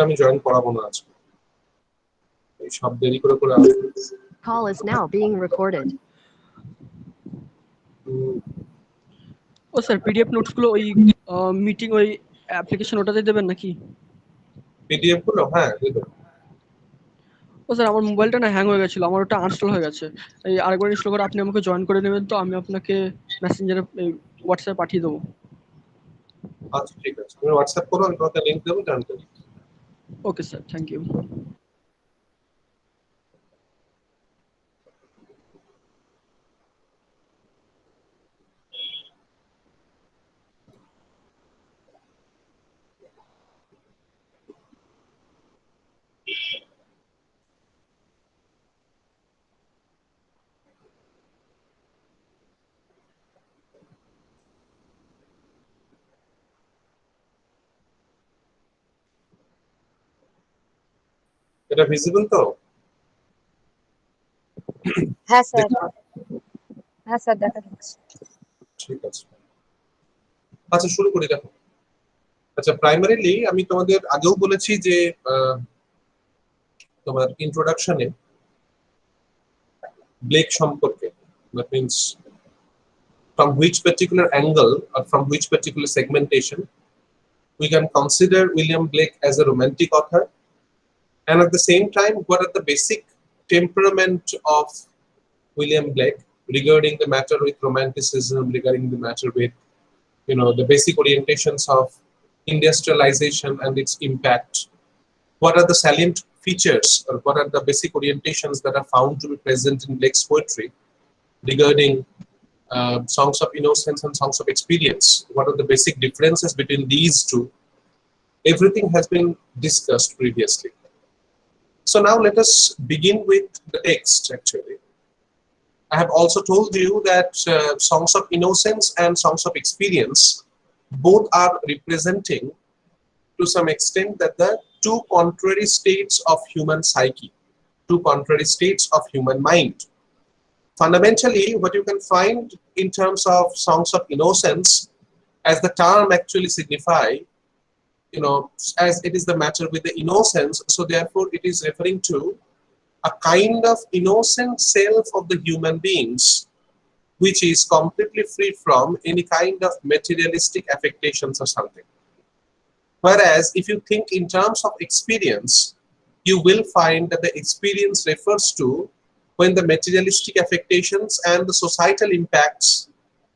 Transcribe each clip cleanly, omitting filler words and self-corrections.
আমি জয়েন করাবো না আজকে, এই সব দেরি করে করে Call is now being recorded. ও স্যার পিডিএফ নোটসগুলো ওই মিটিং ওই অ্যাপ্লিকেশন ওটাতে দেবেন নাকি? পিডিএফ গুলো হ্যাঁ দেবো। ও স্যার আমার মোবাইলটা না হ্যাং হয়ে গেছিলো, আমার ওটা আনস্টল হয়ে গেছে। এই আরেকবার ইনস্টল করে আপনি আমাকে জয়েন করে নেবেন, তো আমি আপনাকে মেসেঞ্জারে হোয়াটসঅ্যাপে পাঠিয়ে দেবো। আচ্ছা ঠিক আছে, তুমি হোয়াটসঅ্যাপ করো, আমি তোমাকে লিংক দেবো, জয়েন করো। Okay sir, thank you. এটা ভিজিবল তো? হ্যাঁ স্যার, হ্যাঁ স্যার দেখা যাচ্ছে। ঠিক আছে, আচ্ছা শুরু করি। দেখো, আচ্ছা প্রাইমারিলি আমি তোমাদের আগেও বলেছি যে তোমার ইন্ট্রোডাকশনে ব্লেক সম্পর্কে, that means from which particular angle or from which particular segmentation we can consider William Blake as a romantic author, and at the same time what are the basic temperament of William Blake regarding the matter with romanticism, regarding the matter with the basic orientations of industrialization and its impact. What are the salient features or what are the basic orientations that are found to be present in Blake's poetry regarding songs of innocence and songs of experience? What are the basic differences between these two? Everything has been discussed previously. So now let us begin with the text. Actually, I have also told you that songs of innocence and songs of experience both are representing to some extent that the two contrary states of human psyche, two contrary states of human mind. Fundamentally, what you can find in terms of songs of innocence, as the term actually signify, as it is the matter with the innocence, so therefore it is referring to a kind of innocent self of the human beings, which is completely free from any kind of materialistic affectations or something. Whereas if you think in terms of experience, you will find that the experience refers to when the materialistic affectations and the societal impacts,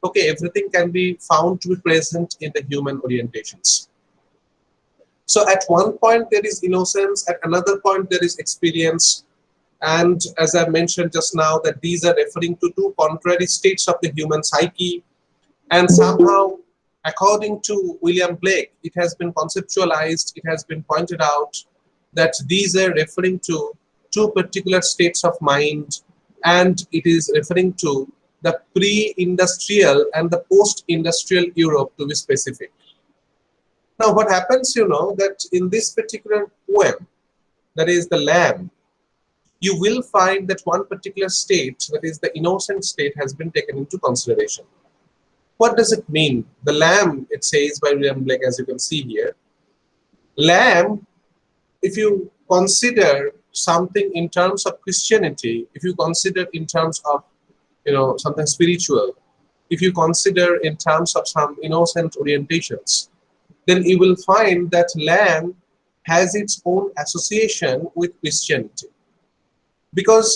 okay, everything can be found to be present in the human orientations. So at one point there is innocence, at another point there is experience, and as I mentioned just now, that these are referring to two contrary states of the human psyche, and somehow according to William Blake, it has been conceptualized, it has been pointed out that these are referring to two particular states of mind, and it is referring to the pre-industrial and the post-industrial Europe, to be specific. Now what happens, that in this particular poem, that is the Lamb, you will find that one particular state, that is the innocent state, has been taken into consideration. What does it mean? The lamb, it says by William Blake, as you can see here. Lamb, if you consider something in terms of Christianity, if you consider in terms of something spiritual, if you consider in terms of some innocent orientations, then you will find that lamb has its own association with Christianity. Because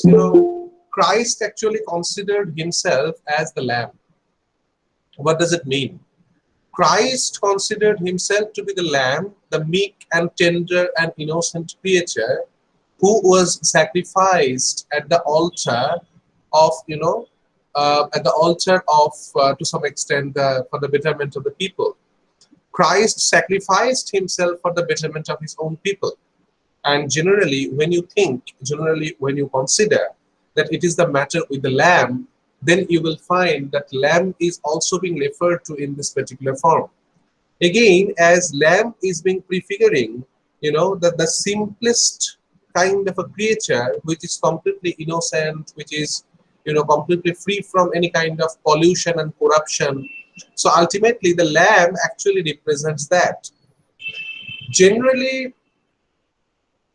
Christ actually considered himself as the lamb. What does it mean? Christ considered himself to be the lamb, the meek and tender and innocent creature who was sacrificed at the altar of, to some extent, for the betterment of the people. Christ sacrificed himself for the betterment of his own people. And generally, when you consider that it is the matter with the lamb, then you will find that lamb is also being referred to in this particular form. Again, as lamb is being prefiguring, that the simplest kind of a creature, which is completely innocent, which is, completely free from any kind of pollution and corruption. So ultimately, the lamb actually represents that. Generally,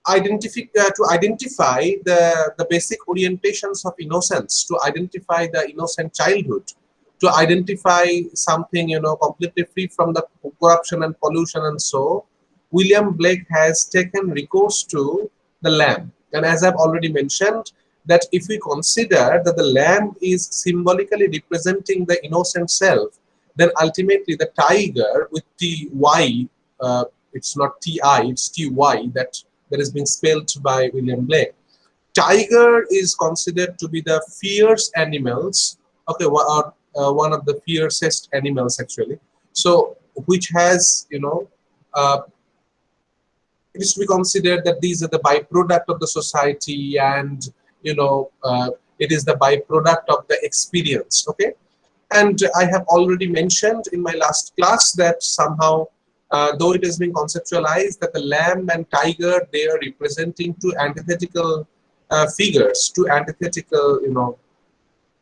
identify the basic orientations of innocence, to identify the innocent childhood, to identify something, completely free from the corruption and pollution. And so William Blake has taken recourse to the lamb. And as I've already mentioned, that if we consider that the lamb is symbolically representing the innocent self, then ultimately the tiger with TY, it's not TI, it's TY, that is being spelled by William Blake. Tiger is considered to be the fierce animals, okay, or one of the fiercest animals actually. So, which has, it is to be considered that these are the byproduct of the society, and it is the byproduct of the experience. Okay, and I have already mentioned in my last class that somehow, though it has been conceptualized that the lamb and tiger, they are representing two antithetical figures, two antithetical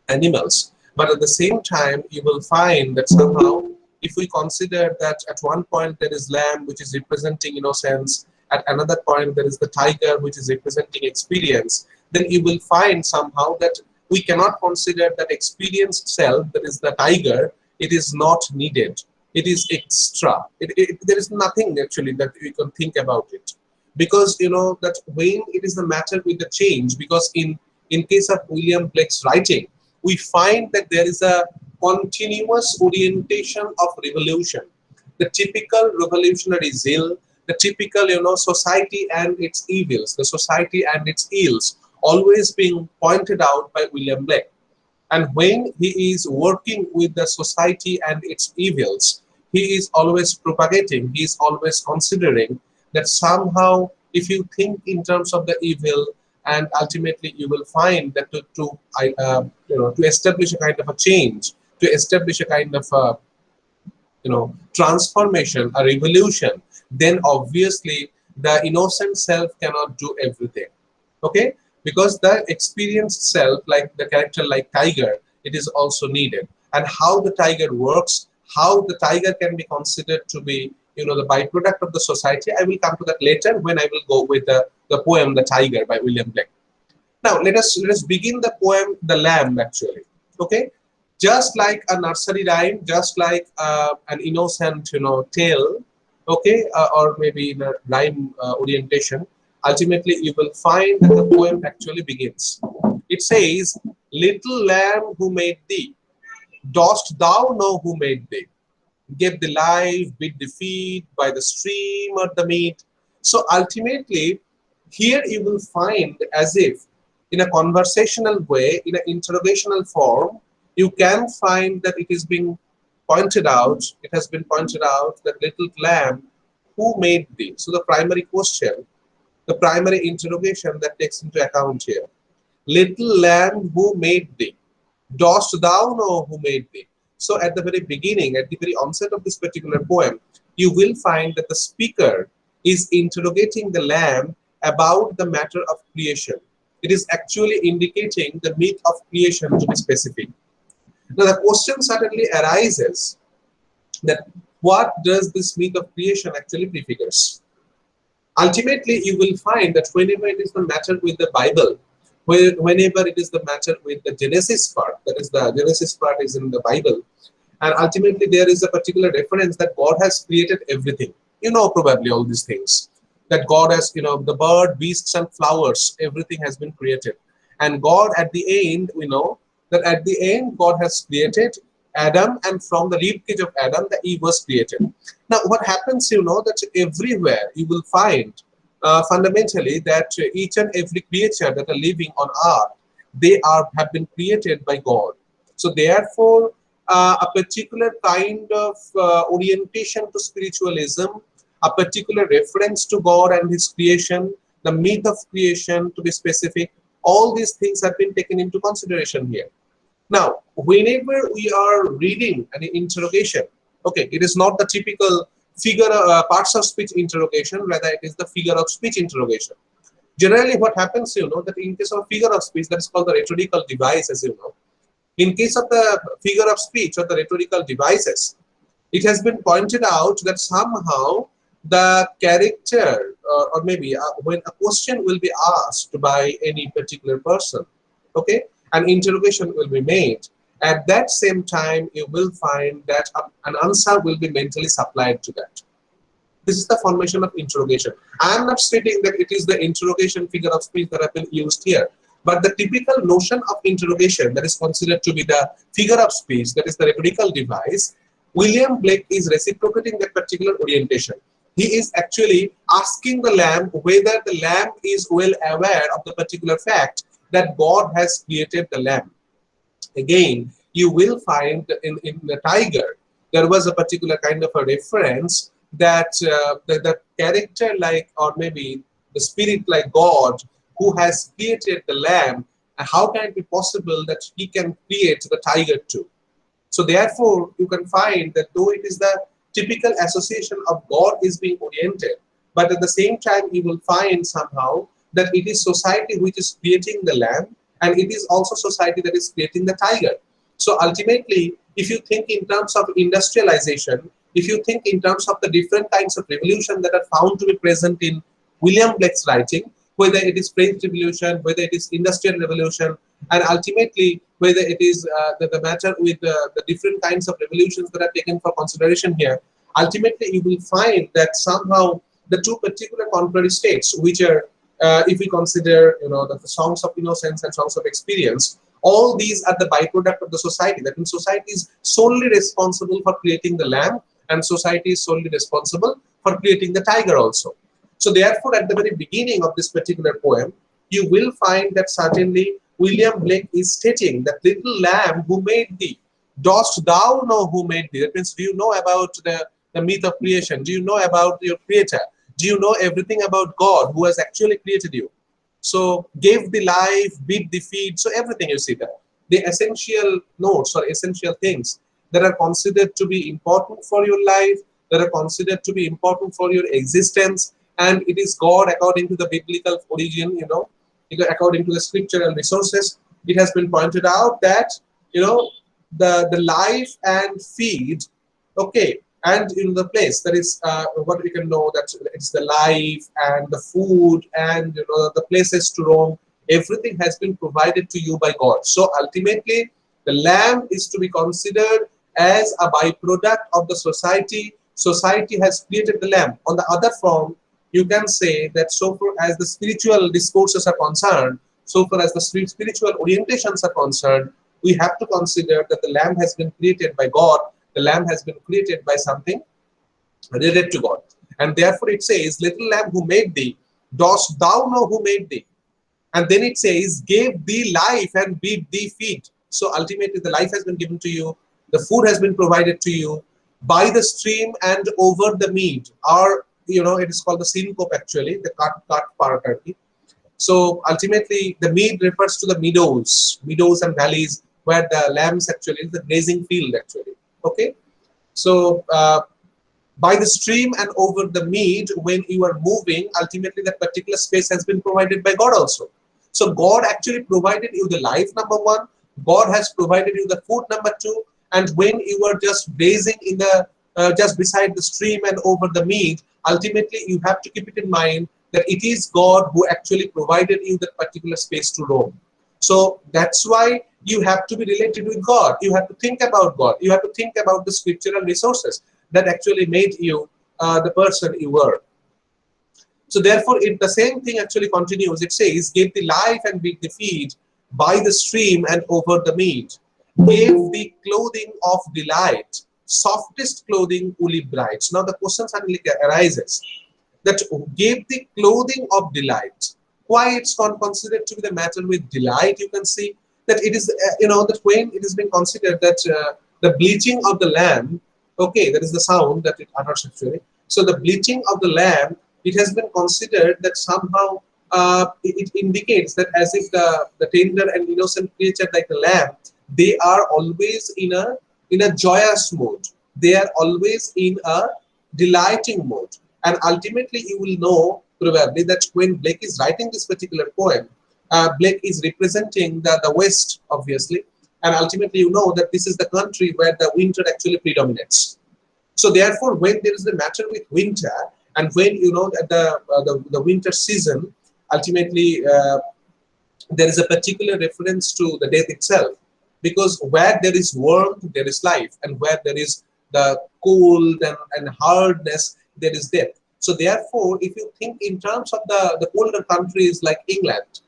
animals, but at the same time you will find that somehow, if we consider that at one point there is lamb which is representing innocence, at another point there is the tiger which is representing experience, then you will find somehow that we cannot consider that experienced self, that is the tiger, it is not needed, it is extra. There is nothing actually that we can think about it, because that when it is the matter with the change, because in case of William Blake's writing, we find that there is a continuous orientation of revolution, the typical revolutionary zeal, the typical society and its evils, the society and its ills, always being pointed out by William Blake. And when he is working with the society and its evils, he is always propagating, he is always considering that somehow, if you think in terms of the evil, and ultimately you will find that to establish a kind of a change, to establish a kind of a transformation, a revolution, then obviously the innocent self cannot do everything. Okay, because the experienced self, like the character like tiger, it is also needed. And how the tiger works, how the tiger can be considered to be the byproduct of the society, I will come to that later when I will go with the poem The Tiger by William Blake. Now let us begin the poem The Lamb actually. Okay, just like a nursery rhyme, just like an innocent tale, okay, or maybe in a rhyme orientation, ultimately you will find that the poem actually begins. It says, "Little lamb who made thee, dost thou know who made thee? Gave the life, bid the feed, by the stream or the mead." So ultimately, here you will find, as if in a conversational way, in an interrogational form, you can find that it is being pointed out, it has been pointed out that little lamb, who made thee? So the primary question, the primary interrogation that takes into account here. Little lamb, who made thee? Dost thou know who made thee? So at the very beginning, at the very onset of this particular poem, you will find that the speaker is interrogating the lamb about the matter of creation. It is actually indicating the myth of creation to be specific. Now the question certainly arises that what does this myth of creation actually prefigures? Ultimately, you will find that whenever it is the matter with the Bible, whenever it is the matter with the Genesis part, that is the Genesis part is in the Bible, and ultimately there is a particular reference that God has created everything. Probably all these things. That God has, the bird, beasts and flowers, everything has been created. And God at the end, we know that at the end God has created Adam, and from the rib cage of Adam, the Eve was created. Now what happens, that everywhere you will find fundamentally that each and every creature that are living on earth, they have been created by God. So therefore, a particular kind of orientation to spiritualism, a particular reference to God and His creation, the myth of creation to be specific, all these things have been taken into consideration here. Now, whenever we are reading an interrogation, okay, it is not the typical figure parts of speech interrogation, rather it is the figure of speech interrogation. Generally what happens, that in case of figure of speech, that is called the rhetorical device, as you know. In case of the figure of speech or the rhetorical devices, it has been pointed out that somehow the character, or maybe when a question will be asked by any particular person, okay, an interrogation will be made. At that same time, you will find that an answer will be mentally supplied to that. This is the formation of interrogation. I am not stating that it is the interrogation figure of speech that have been used here, but the typical notion of interrogation that is considered to be the figure of speech, that is the rhetorical device, William Blake is reciprocating that particular orientation. He is actually asking the lamb whether the lamb is well aware of the particular fact that God has created the lamb. Again, you will find in the tiger, there was a particular kind of a reference that the character like, or maybe the spirit like God who has created the lamb, how can it be possible that he can create the tiger too? So therefore, you can find that though it is the typical association of God is being oriented, but at the same time, you will find somehow that it is society which is creating the lamb, and it is also society that is creating the tiger. So ultimately, if you think in terms of industrialization, if you think in terms of the different kinds of revolution that are found to be present in William Blake's writing, whether it is French Revolution, whether it is Industrial Revolution, and ultimately whether it is the matter with the different kinds of revolutions that are taken for consideration here, ultimately you will find that somehow the two particular contrary states, which are, if we consider, the songs of innocence and songs of experience, all these are the byproduct of the society. That means society is solely responsible for creating the lamb, and society is solely responsible for creating the tiger also. So therefore, at the very beginning of this particular poem, you will find that certainly William Blake is stating that little lamb who made thee, dost thou know who made thee? That means, do you know about the myth of creation? Do you know about your creator? Do you know everything about God who has actually created you? So gave the life, beat the feet, so everything you see there. The essential notes or essential things that are considered to be important for your life, that are considered to be important for your existence, and it is God according to the biblical origin, according to the scriptural resources. It has been pointed out that, the life and feed, okay, and in the place that is what we can know, that it's the life and the food and the places to roam, everything has been provided to you by God. So ultimately the lamb is to be considered as a byproduct of the society. Society has created the lamb. On the other form, you can say that so far as the spiritual discourses are concerned, so far as the spiritual orientations are concerned, we have to consider that the lamb has been created by God. The lamb has been created by something related to God. And therefore it says, little lamb who made thee, dost thou know who made thee? And then it says, gave thee life and bid thee feed. So ultimately the life has been given to you, the food has been provided to you by the stream and over the mead, or it is called the syncope actually, the cut paratarchy. So ultimately the mead refers to the meadows and valleys where the lambs actually, the grazing field actually. Okay, so by the stream and over the mead, when you are moving, ultimately that particular space has been provided by God also. So God actually provided you the life, number one. God has provided you the food, number two. And when you are just grazing in the just beside the stream and over the mead, ultimately you have to keep it in mind that it is God who actually provided you that particular space to roam. So that's why you have to be related with God. You have to think about God. You have to think about the scriptural resources that actually made you the person you were. So therefore, the same thing actually continues. It says, gave the life and beat the feet by the stream and over the mead. Gave the clothing of delight, softest clothing, woolly bright. Now the question suddenly arises that gave the clothing of delight. Why it's considered to be the matter with delight? You can see that it is, that when it has been considered that the bleating of the lamb, okay, that is the sound that it utters actually. So the bleating of the lamb, it has been considered that somehow it indicates that as if the tender and innocent creature like the lamb, they are always in a joyous mode. They are always in a delighting mode. And ultimately, you will know probably that when Blake is writing this particular poem, Blake is representing the West, obviously. And ultimately, you know that this is the country where the winter actually predominates. So therefore, when there is the matter with winter, And when you know that the winter season, ultimately there is a particular reference to the death itself, because where there is warmth there is life, and where there is the cold and hardness there is death. So therefore, if you think in terms of the colder countries like England,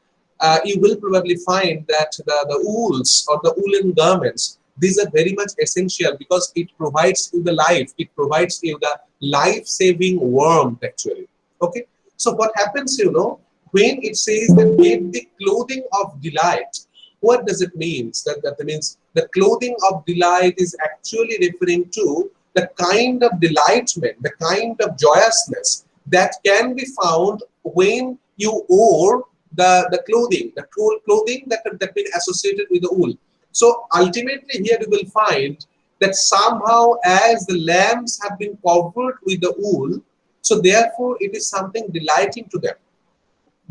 you will probably find that the wools or the woolen garments, these are very much essential, because it provides you the life, it provides you the life-saving warmth actually. Okay, so what happens, you know, when it says that make the clothing of delight, what does it mean? That means the clothing of delight is actually referring to the kind of delightment, the kind of joyousness that can be found when you wore the clothing, the clothing that have been associated with the wool. So ultimately here you will find that somehow as the lambs have been covered with the wool, so therefore it is something delighting to them.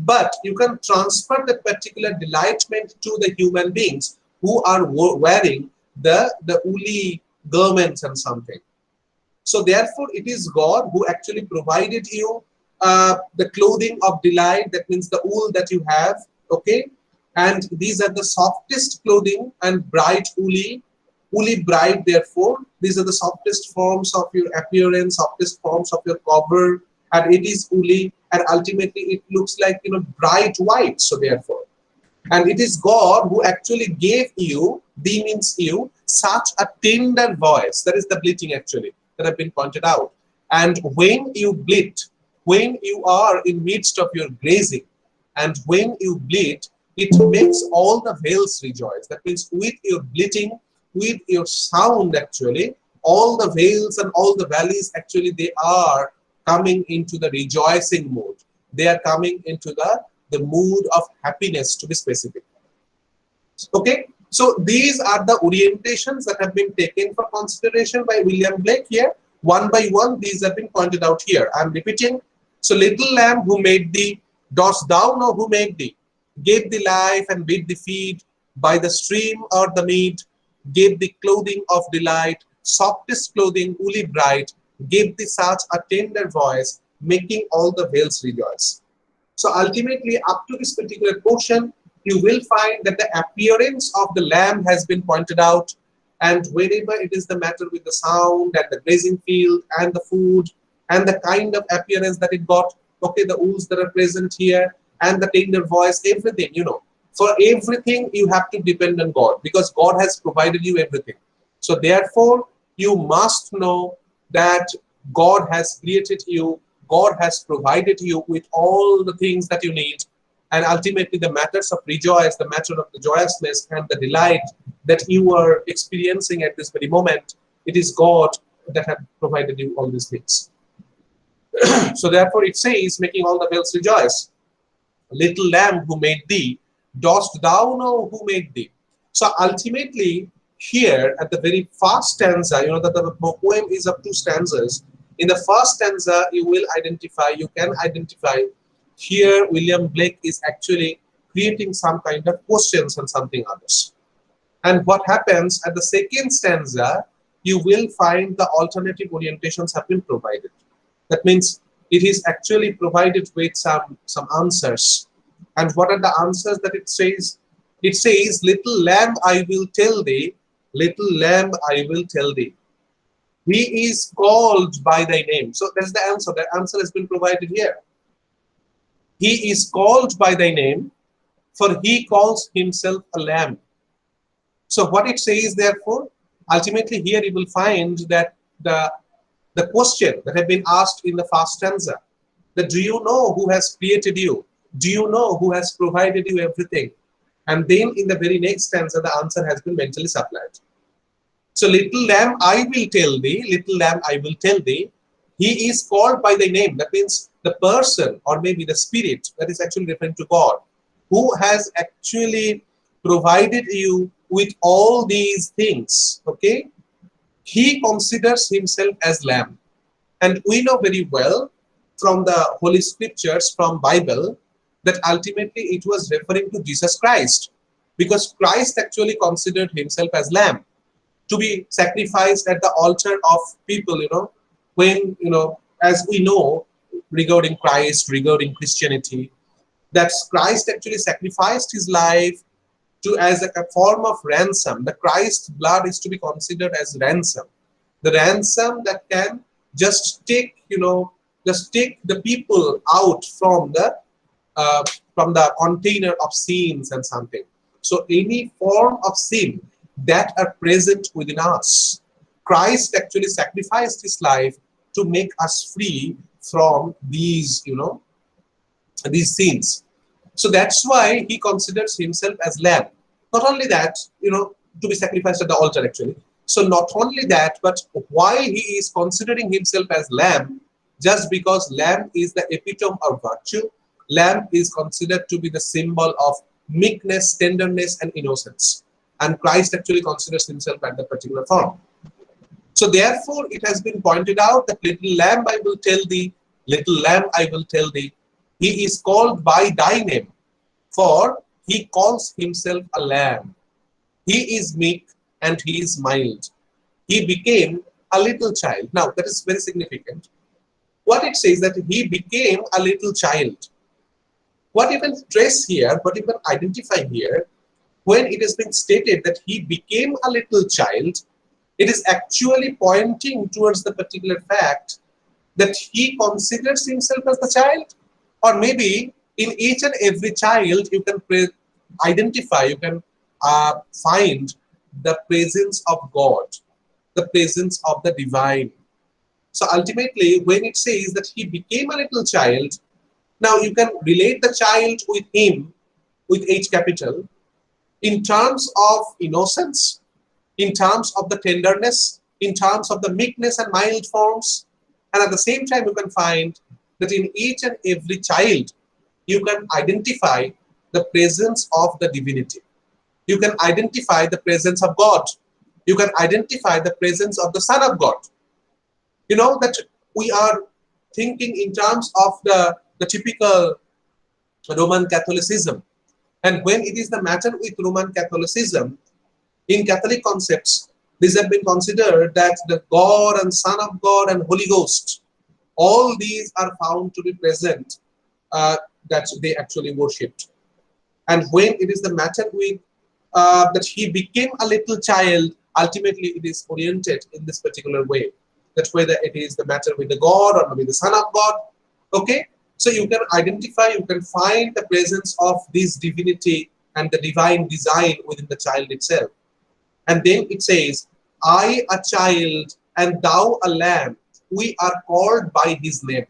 But you can transfer that particular delightment to the human beings who are wearing the woolly garments and something. So therefore, it is God who actually provided you the clothing of delight. That means the wool that you have, okay? And these are the softest clothing and bright woolly bright. Therefore, these are the softest forms of your appearance, softest forms of your cover, and it is woolly, and ultimately it looks like, you know, bright white. So therefore, and it is God who actually gave you, the means you, such a tender voice. That is the bleating actually that have been pointed out. And when you bleat, when you are in midst of your grazing, and when you bleat, it makes all the vales rejoice. That means with your bleating, with your sound actually, all the vales and all the valleys actually, they are coming into the rejoicing mood. They are coming into the mood of happiness, to be specific. Okay, so these are the orientations that have been taken for consideration by William Blake here. One by one, these have been pointed out here. I am repeating. So, little lamb, who made thee? Dost thou know who made thee? Gave thee life and bid thee feed by the stream or the mead. Gave thee clothing of delight, softest clothing, woolly bright. Gave thee such a tender voice, making all the vales rejoice. So ultimately, up to this particular portion, you will find that the appearance of the lamb has been pointed out, and wherever it is the matter with the sound and the grazing field and the food and the kind of appearance that it got, okay, the wools that are present here and the tender voice, everything, you know, for everything you have to depend on God, because God has provided you everything. So therefore, you must know that God has created you, God has provided you with all the things that you need, and ultimately the matters of rejoice, the matter of the joyousness and the delight that you are experiencing at this very moment, it is God that has provided you all these things. So therefore it says, making all the vales rejoice. Little lamb, who made thee? Dost thou know who made thee? So ultimately here at the very first stanza, you know that the poem is of 2 stanzas. In the first stanza, you can identify here William Blake is actually creating some kind of questions and something others. And what happens at the second stanza, you will find the alternative orientations have been provided. That means it is actually provided with some answers. And what are the answers that it says? It says, little lamb, I will tell thee, little lamb, I will tell thee. He is called by thy name. So that's the answer. The answer has been provided here. He is called by thy name, for he calls himself a lamb. So what it says, therefore, ultimately here you will find that the question that have been asked in the first stanza, that do you know who has created you? Do you know who has provided you everything? And then in the very next stanza, the answer has been mentally supplied. So little lamb, I will tell thee, little lamb, I will tell thee, he is called by thy name. That means the person or maybe the spirit that is actually referring to God, who has actually provided you with all these things, okay? He considers himself as lamb. And we know very well from the Holy Scriptures, from Bible, that ultimately it was referring to Jesus Christ, because Christ actually considered himself as lamb to be sacrificed at the altar of people, you know, when, you know, as we know, regarding Christ, regarding Christianity, that Christ actually sacrificed his life to as a form of ransom. The Christ's blood is to be considered as ransom. The ransom that can just take, just take the people out from the container of sins and something. So any form of sin that are present within us, Christ actually sacrificed his life to make us free from these, these sins. So that's why he considers himself as lamb. Not only that, to be sacrificed at the altar actually. So not only that, but why he is considering himself as lamb, just because lamb is the epitome of virtue. Lamb is considered to be the symbol of meekness, tenderness, and innocence. And Christ actually considers himself at that particular form. So therefore, it has been pointed out that little lamb I will tell thee, little lamb I will tell thee, he is called by thy name, for he calls himself a lamb. He is meek and he is mild. He became a little child. Now, that is very significant. What it says that he became a little child. What you can trace here, what you can identify here, when it has been stated that he became a little child, it is actually pointing towards the particular fact that he considers himself as the child, or maybe in each and every child you can identify, you can find the presence of God, the presence of the divine. So ultimately, when it says that he became a little child, now you can relate the child with him, with H capital, in terms of innocence, in terms of the tenderness, in terms of the meekness and mild forms. And at the same time, you can find that in each and every child, you can identify the presence of the divinity. You can identify the presence of God. You can identify the presence of the Son of God. You know that we are thinking in terms of the typical Roman Catholicism. And when it is the matter with Roman Catholicism, in Catholic concepts, these have been considered that the God and Son of God and Holy Ghost, all these are found to be present, that they actually worshipped. And when it is the matter with that he became a little child, ultimately it is oriented in this particular way. That whether it is the matter with the God or maybe the Son of God, okay? So you can identify, you can find the presence of this divinity and the divine design within the child itself. And then it says, I a child and thou a lamb, we are called by his name.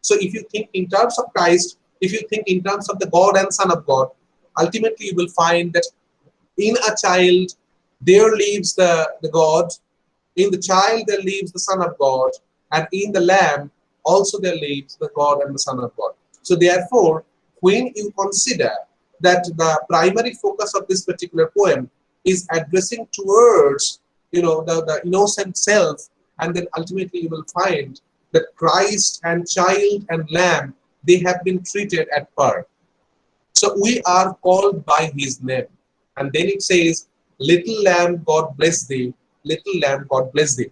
So if you think in terms of Christ, if you think in terms of the God and Son of God, ultimately you will find that in a child there lives the God, in the child there lives the Son of God, and in the lamb also there lives the God and the Son of God. So therefore, when you consider that the primary focus of this particular poem is addressing towards, the innocent self, and then ultimately you will find that Christ and child and lamb, they have been treated at par. So we are called by his name. And then it says, little lamb, God bless thee, little lamb, God bless thee.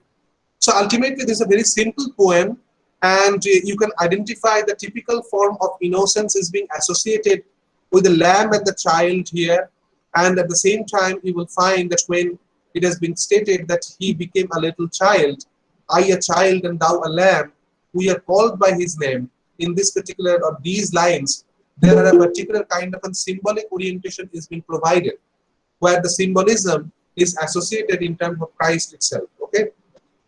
So ultimately this is a very simple poem, and you can identify the typical form of innocence is being associated with the lamb and the child here. And at the same time, you will find that when it has been stated that he became a little child, I a child and thou a lamb, we are called by his name. In this particular, of these lines, there are a particular kind of a symbolic orientation is being provided, where the symbolism is associated in terms of Christ itself. Okay.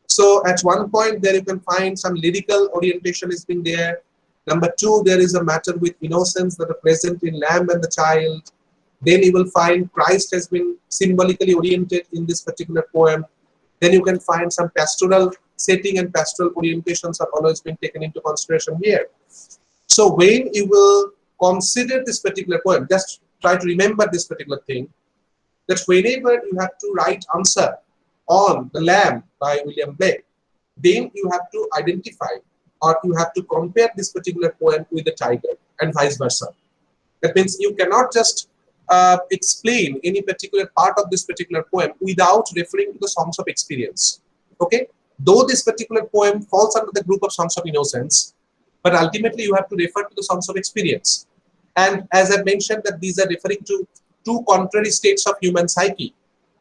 So at one point there you can find some lyrical orientation is being there. Number two, there is a matter with innocence that are present in lamb and the child. Then you will find Christ has been symbolically oriented in this particular poem. Then you can find some pastoral setting and pastoral orientations are always being taken into consideration here. So when you will consider this particular poem, just try to remember this particular thing, that whenever you have to write answer on the Lamb by William Blake, then you have to identify or you have to compare this particular poem with the tiger and vice versa. That means you cannot just explain any particular part of this particular poem without referring to the songs of experience. Okay, though this particular poem falls under the group of songs of innocence, but ultimately you have to refer to the songs of experience. And as I mentioned, that these are referring to two contrary states of human psyche,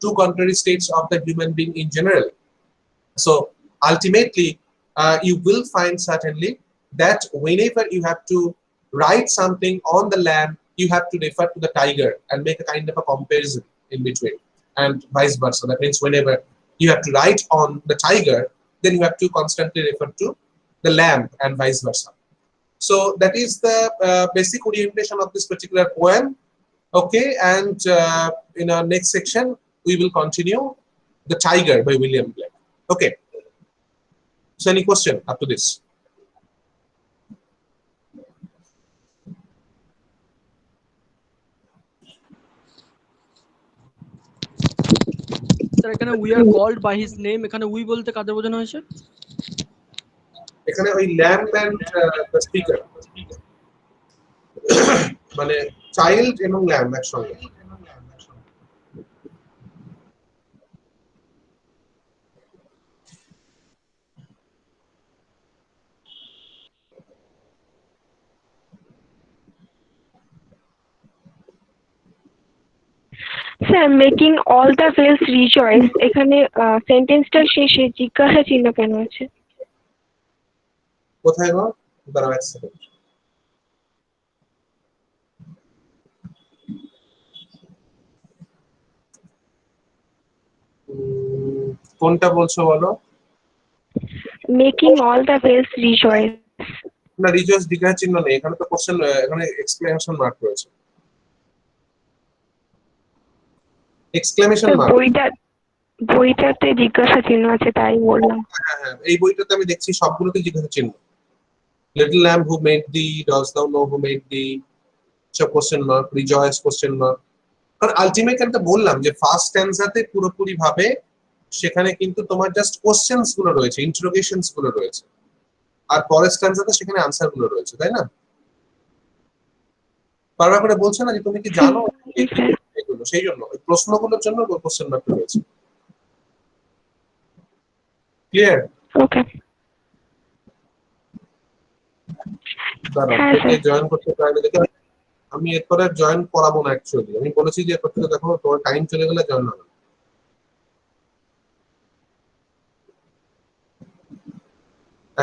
two contrary states of the human being in general. So ultimately, you will find certainly that whenever you have to write something on the lamb, you have to refer to the tiger and make a kind of a comparison in between, and vice versa. That means whenever you have to write on the tiger, then you have to constantly refer to the lamb and vice versa. So that is the basic orientation of this particular poem. Okay, and in our next section, we will continue The Tiger by William Blake. Okay. So any question up to this? Sir এখানে we are called by his name, এখানে we বলতে কাদের বোঝানো হয়েছে? এখানে ওই lamb and the speaker, মানে child এবং ল্যাম্ব একসঙ্গে। Sir making all the vales rejoice, এখানে সেন্টেন্সটার শেষে জিজ্ঞাসা চিহ্ন কেন আছে? কোথায় গো? দাঁড়াও এক সেকেন্ড। কোনটা বলছো বলো? Making all the vales rejoice. না, রিজয়েস জিজ্ঞাসা চিহ্ন নেই, এখানে তো কোশ্চেন, এখানে এক্সক্লেমেশন মার্ক রয়েছে। Exclamation mark. বইটাতে জিজ্ঞাসা চিহ্ন আছে, তাই বললাম। হ্যাঁ, এই বইটাতে আমি দেখছি সবগুলোতে জিজ্ঞাসা চিহ্ন। Little lamb who made thee, dost thou know who made thee, সব question mark, rejoice question mark. কারণ আলটিমেটলি আমি তো বললাম যে ফার্স্ট স্ট্যান্জাতে পুরোপুরি ভাবে সেখানে কিন্তু তোমার জাস্ট কোশ্চেন্স গুলো রয়েছে, ইন্টারোগেশনস গুলো রয়েছে, আর পরের স্ট্যান্জাতে সেখানে আনসার গুলো রয়েছে, তাই না? বারবার করে বলছো না যে তুমি কি জানো এগুলো, সেই জন্য ওই প্রশ্নগুলোর জন্য কোশ্চেন মার্ক রয়েছে। ক্লিয়ার? ওকে। দাঁড়াও, কে জয়েন করতে পারবে দেখে। আমি এরপরে জয়েন করাবো না অ্যাকচুয়ালি, আমি বলেছি যে এরপর থেকে দেখো তোমার টাইম চলে গেলে জয়েন হবে।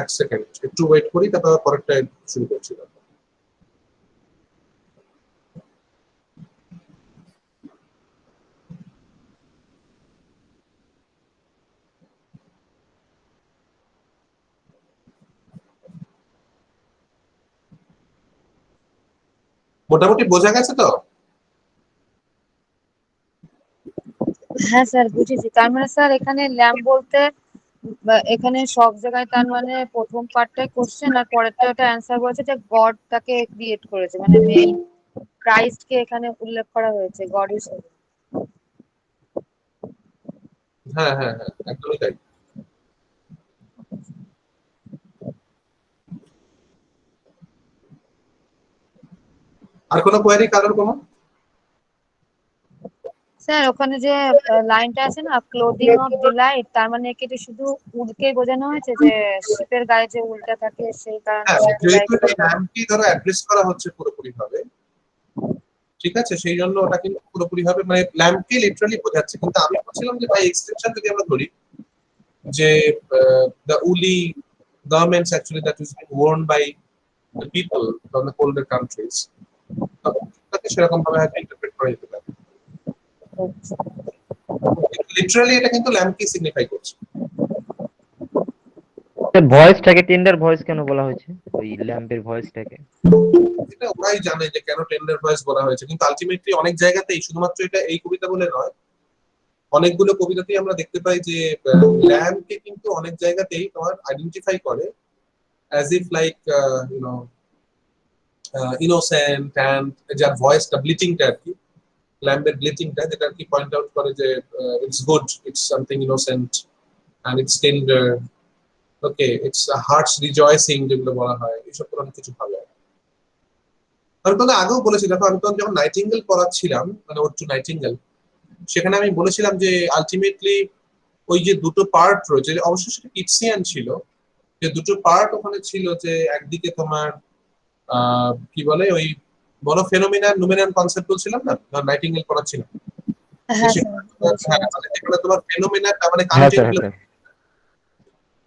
এক সেকেন্ড একটু ওয়েট করি, তারপর পরেরটা শুরু করছি। মোটামুটি বোঝা গেছে তো? হ্যাঁ স্যার বুঝেছি। তার মানে স্যার এখানে ল্যাম্প বলতে এখানে সব জায়গায় তার মানে প্রথম পার্টটাই কোশ্চেন আর পরেরটা ওটা অ্যান্সার বলেছে যে গড তাকে ক্রিয়েট করেছে, মানে মেইন ক্রাইস্টকে এখানে উল্লেখ করা হয়েছে গড হিসেবে। হ্যাঁ, একদমই তাই। আর কোনো কোয়েরি কারোর কোনো? স্যার ওখানে যে লাইনটা আছে না, ক্লোদিং অফ ডিলাইট, তার মানে একে শুধু উডকেই বোঝানো হয়েছে যে শিপের গায়ে যে উলটা থাকে সেই কারণে হ্যাঁ, সে যেহেতু এটা ডিলাইট। ল্যাম্পকে ধরো অ্যাড্রেস করা হচ্ছে পুরোপুরি ভাবে, ঠিক আছে, সেই জন্য ওটা কিন্তু পুরোপুরি ভাবে মানে ল্যাম্পকে লিটারালি বোঝাচ্ছে। কিন্তু আমি বলছিলাম যে বাই এক্সটেনশন যদি আমরা ধরি যে the woolly garments actually that is being worn by the people from the colder countries, তাকে সেরকম ভাবে হয়তো ইন্টারপ্রেট করা যেতে পারে। লিটারালি এটা কিন্তু ল্যাম্পকে সিগনিফাই করছে। ভয়েসটাকে টেন্ডার ভয়েস কেন বলা হয়েছে, ওই ল্যাম্পের ভয়েসটাকে? এটা ওরাই জানে যে কেন টেন্ডার ভয়েস বলা হয়েছে, কিন্তু আলটিমেটলি অনেক জায়গাতেই, শুধুমাত্র এটা এই কবিতা বলে নয়, অনেকগুলো কবিতাতেই আমরা দেখতে পাই যে ল্যাম্পকে কিন্তু অনেক জায়গাতেই তোমার আইডেন্টিফাই করে as if like innocent, and যার ভয়েসটা ব্লিটিংটা আর কি, ল্যাম্পের ব্লিটিংটা, যেটা আর কি পয়েন্ট আউট করে যে it's good, it's something innocent and it's tender, okay, it's a heart's rejoicing যেগুলো বলা হয়, এইসব অনেক কিছু ভালো হয়। আমি তো আগেও বলেছি, দেখো আমি তো যখন নাইটিঙ্গেল পড়াচ্ছিলাম, মানে ওর টু নাইটিঙ্গেল, সেখানে আমি বলেছিলাম যে আলটিমেটলি ওই যে দুটো পার্ট রয়েছে, অবশ্যই সেটা কিটসিয়ান ছিল, যে দুটো পার্ট ওখানে ছিল, যে একদিকে তোমার কি বলে ওই বড় ফেনোমেনা নুমেরিয়ান কনসেপ্ট বলছিলাম না, নাইটিঙ্গেল পড়াচ্ছিল, হ্যাঁ স্যার বলেছিলেন। মানে যেখানে তোমার ফেনোমেনা মানে হ্যাঁ স্যার, হ্যাঁ কনজেক্টিভ, স্যার।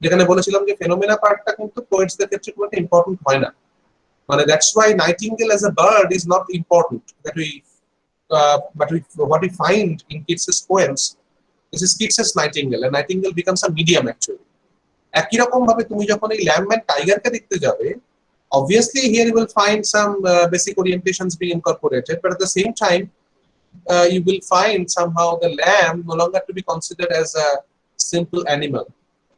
যেখানে বলেছিলাম যে ফেনোমেনা পার্টটা কিন্তু পোয়েটসদের ক্ষেত্রে খুব একটা ইম্পর্টেন্ট হয় না, মানে that's why nightingale as a bird is not important, that we but what we find in Keats's poems, this is Keats's Nightingale, and Nightingale becomes a medium actually. একই রকম ভাবে তুমি যখন এই ল্যাম্ব এন্ড টাইগারকে দেখতে যাবে, obviously here you will find some basic orientations being incorporated, but at the same time you will find somehow the lamb no longer to be considered as a simple animal,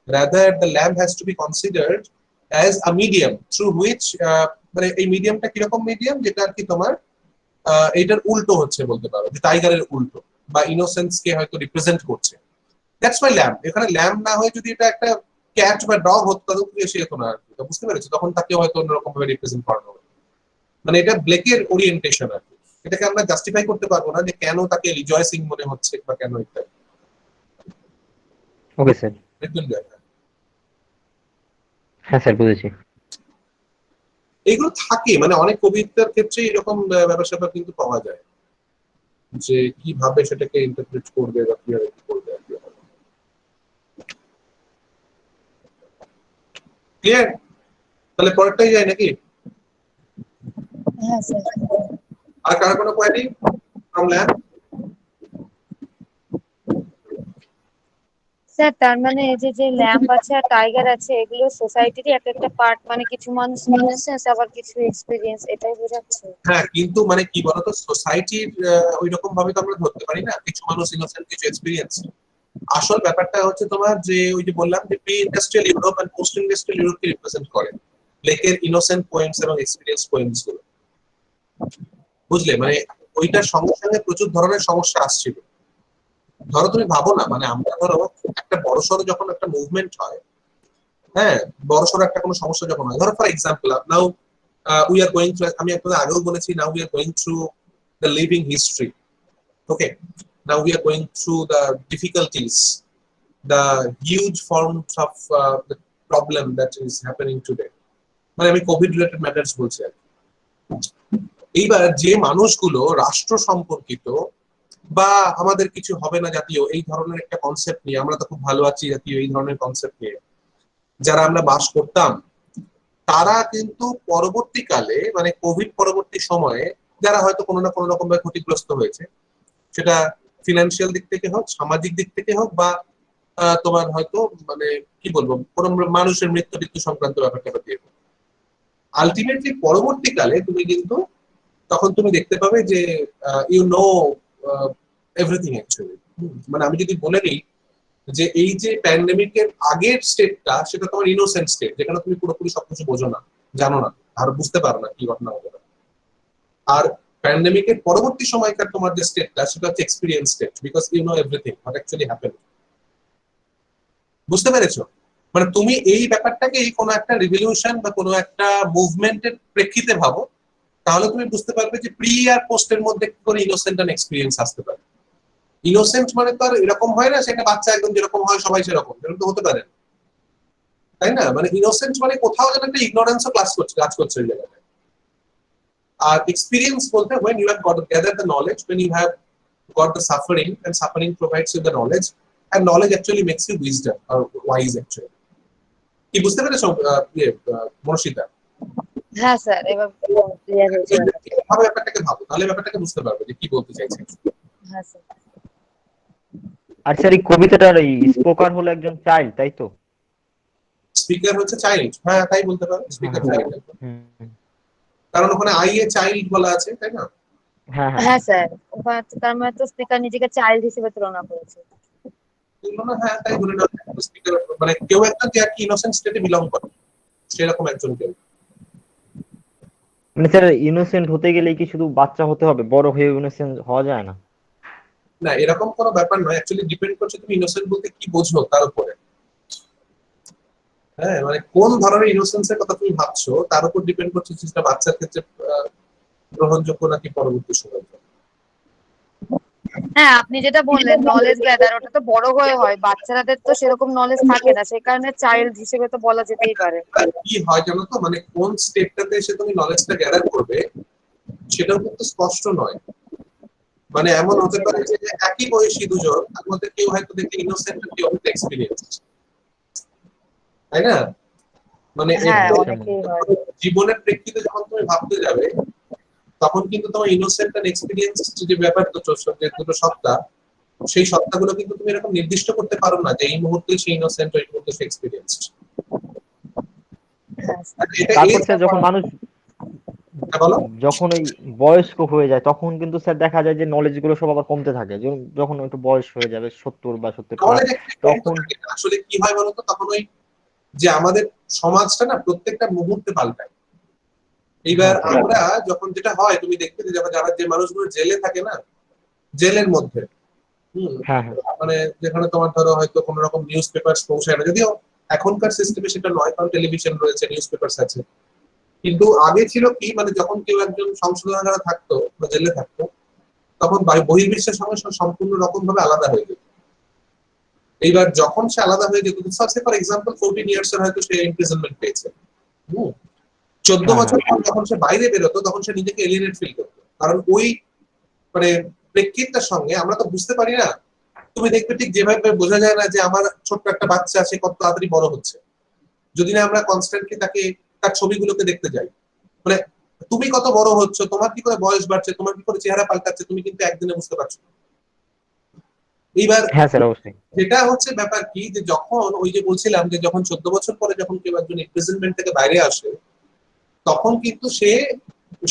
rather the lamb has to be considered as a medium through which মানে এই মিডিয়ামটা কিরকম medium, যেটা আর কি তোমার এটার উল্টো হচ্ছে বলতে পারো, যে টাইগারের উল্টো বা ইনোসেন্স কে হয়তো রিপ্রেজেন্ট করছে। দ্যাটস ওয়াই ল্যাম্ব, এখানে ল্যাম্ব না হয়ে যদি এটা একটা ক্যাট বা ডগ হতো তাহলে কি এসে যেত না আর কি, বুঝতে পেরেছো? তখন তাকে হয়তো অন্যরকম ভাবে রিপ্রেজেন্ট করানো হবে। মানে এটা ব্লেকের ওরিয়েন্টেশন আর কি, এটাকে আমরা জাস্টিফাই করতে পারবো না যে কেন তাকে রিজয়েসিং মনে হচ্ছে বা কেন এটা। Okay sir. হ্যাঁ স্যার, বুঝেছি। এগুলো থাকে, মানে অনেক কবিতার ক্ষেত্রে এরকম ব্যাপার স্যাপার কিন্তু পাওয়া যায়, যে কিভাবে সেটাকে ইন্টারপ্রেট করবে বা কিভাবে কি করবে আর কি। ক্লিয়ার? তাহলে পরেরটাই যায় নাকি? হ্যাঁ স্যার। আর কার কোনো কোয়েরি ফ্রম ল্যাম্ব? স্যার তার মানে এই যে যে ল্যাম্প আছে আর টাইগার আছে এগুলো সোসাইটিরই এক একটা পার্ট, মানে কিছু মানুষ ইনোসেন্স আবার কিছু এক্সপেরিয়েন্স, এটাই বোঝাচ্ছে। হ্যাঁ, কিন্তু মানে কি বলতো, সোসাইটির ওই রকম ভাবে তো আমরা ধরতে পারি না, কিছু মানুষ ইনোসেন্ট কিছু এক্সপেরিয়েন্স। আসল ব্যাপারটা হচ্ছে তোমার যে ওই যে বললাম যে pre industrial Europe and post industrial ইউরোপকে রিপ্রেজেন্ট করে ব্লেকের ইনোসেন্ট পোয়েমস এবং এক্সপেরিয়েন্স পোয়েমস গুলো, বুঝলে? মানে ওইটার সঙ্গে সঙ্গে প্রচুর ধরনের সমস্যা আসছিল। ধরো তুমি ভাবো না, মানে আমরা ধরো একটা বড়সড় যখন একটা মুভমেন্ট হয়, হ্যাঁ, বড়সড় একটা কোনো সমস্যা যখন হয়, ধরো for example now we are going through, আমি আপনাদের আগেও বলেছি, now we are going through the living history, okay, now we are going through the difficulties, the huge forms of the problem that is happening today, মানে আমি Covid related matters বলছি আর কি। এইবার যে মানুষগুলো রাষ্ট্র সম্পর্কিত বা আমাদের কিছু হবে না জাতীয় এই ধরনের একটা কনসেপ্ট নিয়ে, আমরা তো খুব ভালো আছি জাতীয় এই ধরনের কনসেপ্ট নিয়ে যারা আমরা বাস করতাম, তারা কিন্তু পরবর্তীকালে মানে কোভিড পরবর্তী সময়ে যারা হয়তো কোনো না কোনো রকম ভাবে ক্ষতিগ্রস্ত হয়েছে, সেটা ফিনান্সিয়াল দিক থেকে হোক, সামাজিক দিক থেকে হোক, বা তোমার হয়তো মানে কি বলবো কোন মানুষের মৃত্যু সংক্রান্ত ব্যাপারটা দিয়ে, আলটিমেটলি পরবর্তীকালে তুমি কিন্তু তখন তুমি দেখতে পাবে যে ইউ নো এভরিথিং অ্যাকচুয়ালি। মানে আমি যদি বলে নিই যে এই যে প্যান্ডেমিকের আগের স্টেটটা, সেটা তোমার ইনোসেন্ট স্টেট, যেখানে তুমি পুরোপুরি সবকিছু বোঝো না, জানো না, আর বুঝতে পারো না কি ঘটনা হবে। আর প্যান্ডেমিকের পরবর্তী সময়কার তোমার যে স্টেটটা, সেটা হচ্ছে experience state, because you know everything what actually happen. বুঝতে পেরেছো? মানে তুমি এই ব্যাপারটাকে এই কোনো একটা রিভলিউশন বা কোনো একটা মুভমেন্টের প্রেক্ষিতে ভাবো, তাহলে তুমি বুঝতে পারবে যে প্রি আর পোস্টের মধ্যে কি করে ইনোসেন্ট এন্ড এক্সপিরিয়েন্স আসতে পারে। ইনোসেন্ট মানে তো আর এরকম হয় না সেটা বাচ্চা একদম যেরকম হয় সবাই সেরকম, এরকম তো হতে পারে, তাই না? মানে ইনোসেন্ট মানে কোথাও যেন একটা ইগনোরেন্সও কাজ করছে ওই জায়গায়। আর এক্সপিরিয়েন্স বলতে when you have got to gather the knowledge, when you have got the suffering and suffering provides you the knowledge, and knowledge actually makes you wisdom or wise actually. কি বুঝতে পেরেছো মনস্বিতা? হ্যাঁ স্যার, এবার clear হয়েছে ব্যাপারটা। ভাবে ব্যাপারটাকে ভাবো, তাহলে ব্যাপারটাকে বুঝতে পারবে যে কি বলতে চাইছে। হ্যাঁ স্যার। আর স্যার এই কবিতাটার এই স্পোকার হলো একজন চাইল্ড, তাই তো? স্পিকার হচ্ছে চাইল্ড, হ্যাঁ তাই বলতে পারো, স্পিকার চাইল্ড, কারণ ওখানে আই এ চাইল্ড বলা আছে, তাই না? হ্যাঁ হ্যাঁ হ্যাঁ স্যার, ওখানে তো তার মানে তো স্পিকার নিজেকে চাইল্ড হিসেবে তুলনা করেছে। হ্যাঁ তাই বলে না, স্পিকার মানে কেউ একটা যে আর কি ইনোসেন্ট স্টেটে বিলং করে, সেরকম একজন কেউ। মানে স্যার ইনোসেন্ট হতে গেলে কি শুধু বাচ্চা হতে হবে, বড় হয়ে ইনোসেন্ট হওয়া যায় না? না, এরকম কোনো ব্যাপার নয়, অ্যাকচুয়ালি ডিপেন্ড করছে তুমি ইনোসেন্ট বলতে কি বোঝো তার উপরে। হ্যাঁ, মানে কোন ধরনের ইনোসেন্সের কথা তুমি ভাবছো তার উপর ডিপেন্ড করছে সেটা বাচ্চার ক্ষেত্রে গ্রহণযোগ্য নাকি পরবর্তী সময়। হ্যাঁ, আপনি যেটা বললেন নলেজ গ্যাদার, ওটা তো বড় হয়ে হয়, বাচ্চাদের তো সেরকম নলেজ থাকে না, সেই কারণে চাইল্ড হিসেবে তো বলা যেতেই পারে। কি হয় জানো তো, মানে কোন স্টেপটাতে এসে তুমি নলেজটা গ্যাদার করবে সেটাও কিন্তু স্পষ্ট নয়। মানে এমন হতে পারে যে একই বয়সী দুজন, তার মধ্যে কেউ হয়তো দেখতে ইনোসেন্ট আর কেউ হয়তো এক্সপিরিয়েন্স, তাই না? মানে হ্যাঁ, হ্যাঁ তেমন। অনেকেই হয়। জীবনের প্রেক্ষিতে যখন তুমি ভাবতে যাবে তখন কিন্তু তোমার ইনোসেন্ট আর এক্সপিরিয়েন্স যে ব্যাপার, যে দুটো সত্তা, সেই সত্তাগুলো কিন্তু তুমি এরকম নির্দিষ্ট করতে পারো না যে এই মুহূর্তে সে ইনোসেন্ট, এই মুহূর্তে সে এক্সপিরিয়েন্সড। হ্যাঁ, এটা এই তারপর স্যার যখন মানুষ বলো। যখন ওই বয়স্ক হয়ে যায় তখন কিন্তু স্যার দেখা যায় যে নলেজ গুলো সব আবার কমতে থাকে, যখন একটু বয়স হয়ে যাবে 70 বা 70+, নলেজ একটু কমতে তখন থাকে না। আসলে কি হয় বলতো, তখন ওই যে আমাদের সমাজটা না প্রত্যেকটা মুহূর্তে পাল্টায়। এইবার হ্যাঁ স্যার। আমরা যখন, যেটা হয় তুমি দেখবে যে যারা যে মানুষগুলো জেলে থাকে না, জেলের মধ্যে, হুম, হ্যাঁ হ্যাঁ মানে যেখানে তোমার ধরো হয়তো কোনো রকম নিউজ পেপার পৌঁছায় না, যদিও এখনকার সিস্টেমে সেটা নয়, কারণ টেলিভিশন রয়েছে, নিউজ পেপার আছে। কিন্তু আগে ছিল কি, মানে যখন কেউ একজন সংশোধনাগারে থাকতো বা জেলে থাকতো, তখন বহির্বিশ্বের সঙ্গে সে সম্পূর্ণ রকম ভাবে আলাদা হয়ে যেত। এইবার যখন সে আলাদা হয়ে যেত, ফর এক্সাম্পল 14 ইয়ার্স এর হয়তো সে ইমপ্রিজনমেন্ট পেয়েছে, হুম, 14 হ্যাঁ হ্যাঁ বছর পর যখন সে বাইরে বেরোতো তখন সে নিজেকে এলিয়েনেট ফিল করতো, কারণ ওই মানে প্রেক্ষিতটার সঙ্গে আমরা তো বুঝতে পারি না। তুমি দেখবে ঠিক যেভাবে বোঝা যায় না যে আমার ছোট্ট একটা বাচ্চা সে কত তাড়াতাড়ি বড় হচ্ছে, যদি না আমরা কনস্ট্যান্টলি তাকে, তার ছবিগুলোকে দেখতে যাই। মানে তুমি কত বড় হচ্ছ, তোমার কি করে বয়স বাড়ছে, তোমার কি করে চেহারা পাল্টাচ্ছে, তুমি কিন্তু একদিনে বুঝতে পারছো না। এইবার হ্যাঁ স্যার অবশ্যই। যেটা হচ্ছে ব্যাপার কি, যে যখন ওই যে বলছিলাম যে যখন 14 বছর পরে যখন কেউ একজন ইমপ্রিজনমেন্ট থেকে বাইরে আসে, তখন কিন্তু সে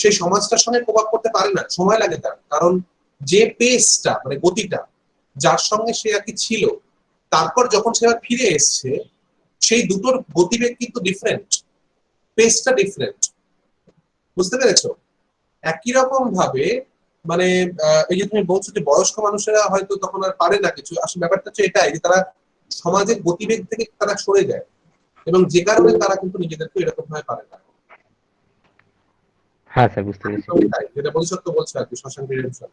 সেই সমাজটার সঙ্গে কোপ আপ করতে পারে না, সময় লাগে তার। কারণ যে পেসটা, মানে গতিটা যার সঙ্গে সে আর কি ছিল, তারপর যখন সে আবার ফিরে এসছে, সেই দুটোর গতিবেগ কিন্তু ডিফারেন্ট, পেসটা ডিফারেন্ট। বুঝতে পেরেছো? একই রকম ভাবে মানে এই যে তুমি বলছো যে বয়স্ক মানুষেরা হয়তো তখন আর পারে না কিছু, আসলে ব্যাপারটা হচ্ছে এটাই যে তারা সমাজের গতিবেগ থেকে তারা সরে যায়, এবং যে কারণে তারা কিন্তু নিজেদেরকে এরকম ভাবে পারে না। হ্যাঁ স্যার বুঝতে পেরেছি। একদমই তাই, যেটা ভবিষ্যৎ বলছো আর কি, শ্মশান রিডেম্পশন।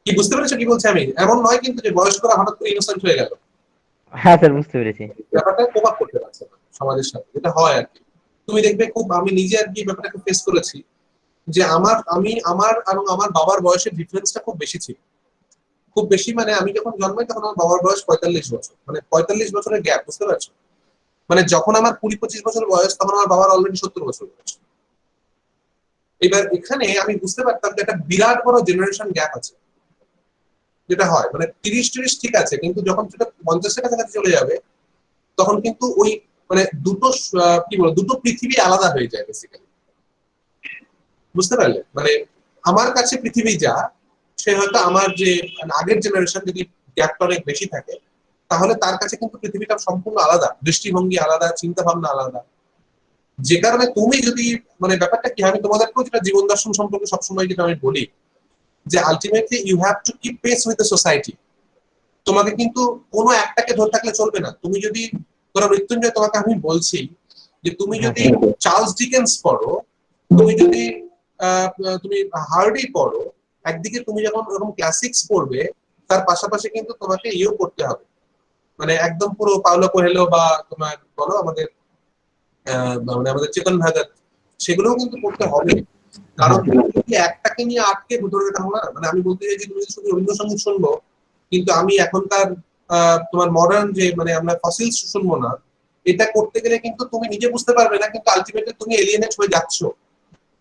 কি বুঝতে পেরেছো কি বলছি আমি? এমন নয় কিন্তু যে বয়স্করা হঠাৎ করে ইনোসেন্ট হয়ে গেল, হ্যাঁ স্যার বুঝতে পেরেছি। ব্যাপারটা প্রভাব করতে পারছে না সমাজের সাথে, যেটা হয় আর কি। তুমি দেখবে খুব, আমি নিজে আর কি ব্যাপারটাকে ফেস করেছি, যে আমার এবং আমার বাবার বয়সের ডিফারেন্সটা খুব বেশি ছিল। খুব বেশি মানে আমি যখন জন্মাই তখন আমার বাবার বয়স 45 বছর, মানে 45 বছরের গ্যাপ, বুঝতে পারছো? মানে যখন আমার 20-25 বছর বয়স তখন আমার বাবার অলরেডি 70 বছর বয়স। এবার এখানে আমি বুঝতে পারতাম যে একটা বিরাট বড় জেনারেশন গ্যাপ আছে। যেটা হয় মানে 30-30 ঠিক আছে, কিন্তু যখন সেটা 50-এর কাছাকাছি চলে যাবে তখন কিন্তু ওই মানে দুটো কি বলবো, দুটো পৃথিবী আলাদা হয়ে যায় বেসিক্যালি। বুঝতে পারলে? মানে আমার কাছে পৃথিবী যা, সে হয়তো আমার যে মানে আগের জেনারেশন যদি গ্যাপটা অনেক বেশি থাকে, তাহলে তার কাছে কিন্তু পৃথিবীটা সম্পূর্ণ আলাদা, দৃষ্টিভঙ্গি আলাদা, চিন্তা ভাবনা আলাদা। যে কারণে তুমি যদি, মানে ব্যাপারটা কি, আমি তোমাদেরকেও যেটা জীবন দর্শন সম্পর্কে সবসময় যেটা আমি বলি, যে ultimately you have to keep pace with the society. তোমাকে কিন্তু কোনো একটাকে ধরে থাকলে চলবে না। তুমি যদি, ধরো মৃত্যুঞ্জয়, তোমাকে আমি বলছি যে তুমি হ্যাঁ যদি স্যার। চার্লস ডিকেন্স পড়ো, তুমি যদি আহ, তুমি হার্ডি পড়ো, একদিকে তুমি যখন এরকম ক্লাসিক্স পড়বে, তার পাশাপাশি কিন্তু তোমাকে ইয়েও করতে হবে, মানে একদম পুরো পাওলো কোয়েলো বা তোমার বলো আমাদের মানে আমাদের চেতন ভাগাত, সেগুলোও কিন্তু পড়তে হবে। কারণ হ্যাঁ তুমি যদি একটাকে নিয়ে আটকে ধরে থাকো না, মানে আমি বলতে চাই যে তুমি যদি শুধু রবীন্দ্রসঙ্গীত শুনবো, কিন্তু আমি এখনকার তোমার মডার্ন যে মানে আমরা ফসিলস শুনবো না, এটা করতে গেলে কিন্তু তুমি নিজে বুঝতে পারবে না, কিন্তু আলটিমেটলি তুমি এলিয়েনেট হয়ে যাচ্ছ।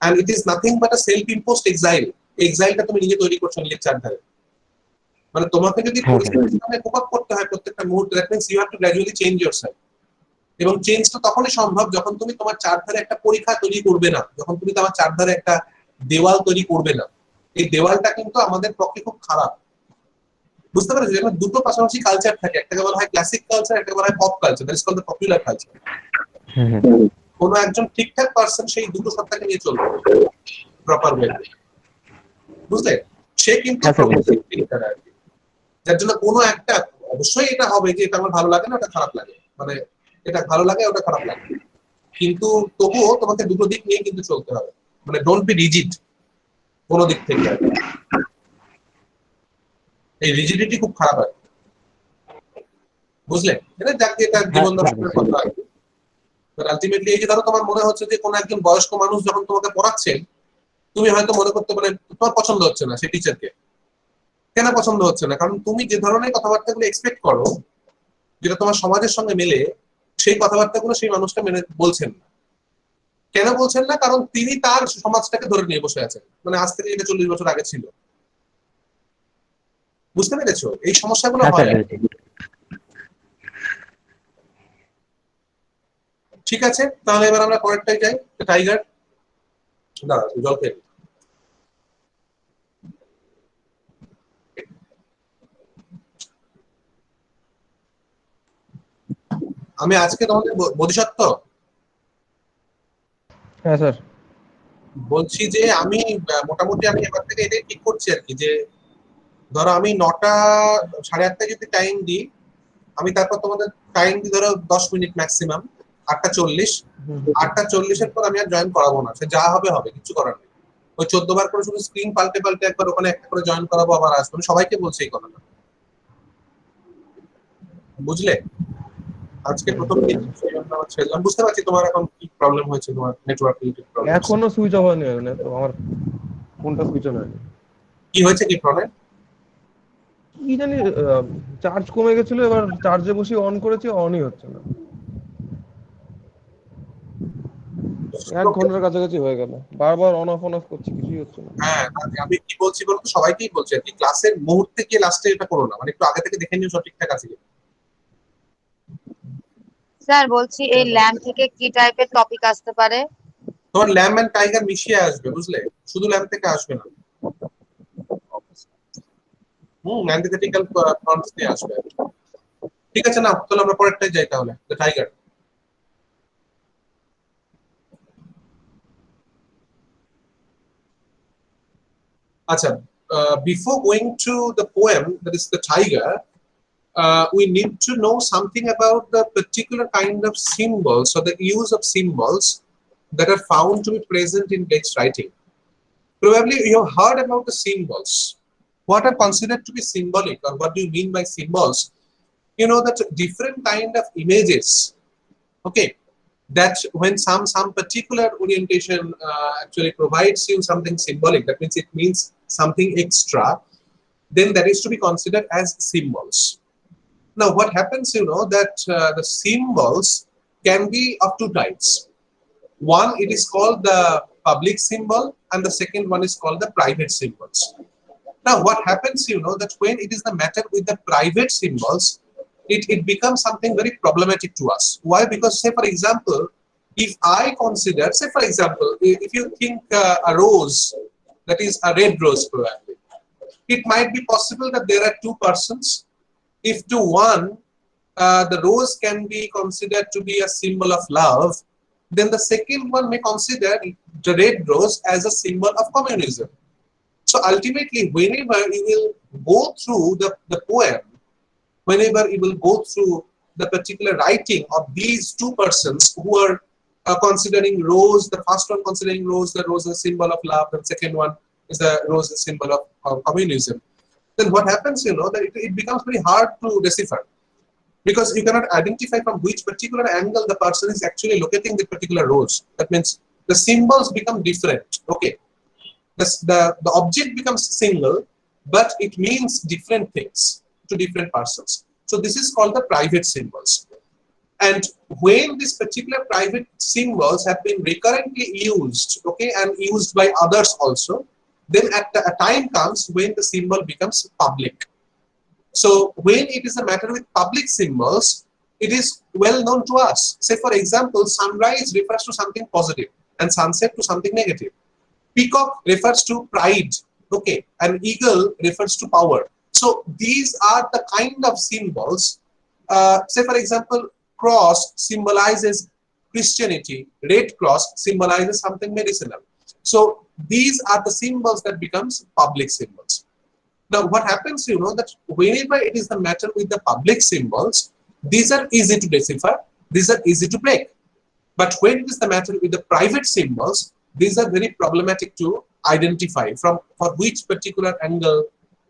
And it is nothing but a self imposed exile. এক্সাইলটা তুমি নিজে তৈরি করছো নিজের চারধারে। মানে তোমাকে যদি হ্যাঁ স্যার। পরিস্থিতির সঙ্গে কোপ আপ করতে হয় প্রত্যেকটা মুহূর্তে, that means you have to gradually change yourself. এবং চেঞ্জটা তখনই সম্ভব যখন তুমি তোমার চারধারে একটা পরীক্ষা তৈরি করবে না, যখন তুমি তোমার চারধারে একটা দেওয়াল তৈরি করবে না। এই দেওয়ালটা কিন্তু আমাদের পক্ষে খুব খারাপ। বুঝতে পারছো? যেমন দুটো পাশাপাশি কালচার থাকে, একটাকে বলা হয় ক্লাসিক কালচার, একটাকে বলা হয় pop culture, that is called the popular culture. হ্যাঁ হ্যাঁ কোনো একজন ঠিকঠাক পার্সন সেই দুটো সত্তাকে নিয়ে চলবে প্রপার ওয়েতে, বুঝলে? সে কিন্তু হ্যাঁ স্যার বুঝতে প্রগ্রেসিভ থিঙ্কার আর কি। যার জন্য কোনো একটা, অবশ্যই এটা হবে যে এটা আমার ভালো লাগে না, ওটা খারাপ লাগে, মানে এটা ভালো লাগে ওটা খারাপ লাগে, কিন্তু তবুও তোমাকে দুটো দিক নিয়ে কিন্তু চলতে হবে। মানে ডোন্ট বি রিজিড কোনো দিক থেকে আর কি। এই রিজিডিটি খুব খারাপ হয়, বুঝলে? এটা যাকে এটা হ্যাঁ জীবন দর্শনের স্যার। কথা। আলটিমেটলি এই যে ধরো তোমার মনে হচ্ছে যে কোনো একজন বয়স্ক মানুষ যখন তোমাকে পড়াচ্ছেন, তুমি হয়তো মনে করতে পারে তোমার পছন্দ হচ্ছে না সেই টিচারকে। কেন পছন্দ হচ্ছে না? কারণ তুমি যে ধরনের কথাবার্তাগুলো এক্সপেক্ট করো, যেটা তোমার সমাজের সঙ্গে মেলে, সেই কথাবার্তাগুলো সেই মানুষটা মেনে বলছেন না। কেন বলছেন না? কারণ তিনি তার সমাজটাকে ধরে নিয়ে বসে আছেন, মানে আজ থেকে এটা 40 বছর আগে ছিল। বুঝতে পেরেছো? এই সমস্যাগুলো হ্যাঁ স্যার হয়। বুঝেছি। ঠিক আছে, তাহলে এবার আমরা পরেরটাই যাই। টাইগার, না জল খেয়ে নি। আমি আজকে তোমাদের বোধিসত্ত্ব হ্যাঁ স্যার। বলছি যে আমি মোটামুটি আমি এবার থেকে এটাই ঠিক করছি আর কি, যে ধরো আমি 9টা 8:30টায় যদি টাইম দিই, আমি তারপর তোমাদের টাইম দিই ধরো 10 মিনিট ম্যাক্সিমাম, 8:40। 8:40-এর পর আমি আর জয়েন করাবো না, সে যা হবে হবে, কিছু করার নেই। ওই 14 বার করে শুধু স্ক্রিন পাল্টে পাল্টে একবার ওখানে একটা করে জয়েন করাবো, আবার আসবো। আমি সবাইকে বলছি এই কথাটা, বুঝলে? আজকে প্রথম দিন সেই জন্য আমার ছেলে, আমি বুঝতে পারছি তোমার এখন কি প্রবলেম হয়েছে, তোমার নেটওয়ার্ক রিলেটেড প্রবলেম। এখনো সুইচ অফ হয়নি না তো, আমার ফোনটা সুইচ অন হয়নি। কি হয়েছে, কি প্রবলেম? কি জানি, চার্জ কমে গেছিল, এবার চার্জে বসিয়ে অন করেছি, অনই হচ্ছে না। 1 ঘন্টার কাছাকাছি হয়ে গেল, বারবার অন অফ করছি, কিছুই হচ্ছে না। হ্যাঁ, আমি কি বলছি বলতো, সবাইকেই বলছি আর কি, ক্লাসের মুহূর্তে গিয়ে লাস্টে এটা করো না, মানে একটু আগে থেকে দেখে নিও সব ঠিকঠাক আছে কিনা। স্যার বলছি এই ল্যাম্প থেকে কি টাইপের টপিক আসতে পারে? তোমার ল্যাম্প এন্ড টাইগার মিশিয়ে আসবে, বুঝলে? শুধু ল্যাম্প থেকে আসবে না। অ্যান্টিথেটিক্যাল ফর্মস দিয়ে আসবে। ঠিক আছে, না তাহলে আমরা পরেরটাই যাই তাহলে, দ্য টাইগার। আচ্ছা, before going to the poem that is the tiger, we need to know something about the particular kind of symbols or the use of symbols that are found to be present in text writing. Probably you have heard about the symbols. What are considered to be symbolic, or what do you mean by symbols? You know that different kind of images, okay, that when some particular orientation actually provides you something symbolic, that means it means something extra, then that is to be considered as symbols. Now what happens, you know, that the symbols can be of two types. One, it is called the public symbol, and the second one is called the private symbols. Now what happens, you know, that when it is the matter with the private symbols, it becomes something very problematic to us. Why? Because say for example, if I consider, say for example, if you think a rose, that is a red rose probably, it might be possible that there are two persons. If to one, the rose can be considered to be a symbol of love, then the second one may consider the red rose as a symbol of communism. So ultimately, whenever you will go through the poem, whenever you will go through the particular writing of these two persons who are considering rose, the first one considering rose, the rose is a symbol of love, and second one is the rose is a symbol of communism, then what happens, you know, that it becomes very hard to decipher, because you cannot identify from which particular angle the person is actually locating the particular rose. That means the symbols become different. Okay, the object becomes single, but it means different things to different persons. So this is called the private symbols. And when these particular private symbols have been recurrently used, okay, and used by others also, then a time comes when the symbol becomes public. So when it is a matter with public symbols, it is well known to us. Say for example, sunrise refers to something positive and sunset to something negative. Peacock refers to pride, okay, and eagle refers to power. So these are the kind of symbols. Say for example, cross symbolizes Christianity, red cross symbolizes something medicinal. So these are the symbols that becomes public symbols. Now what happens, you know, that whenever it is the matter with the public symbols, these are easy to decipher, these are easy to break. But when it is the matter with the private symbols, these are very problematic to identify from for which particular angle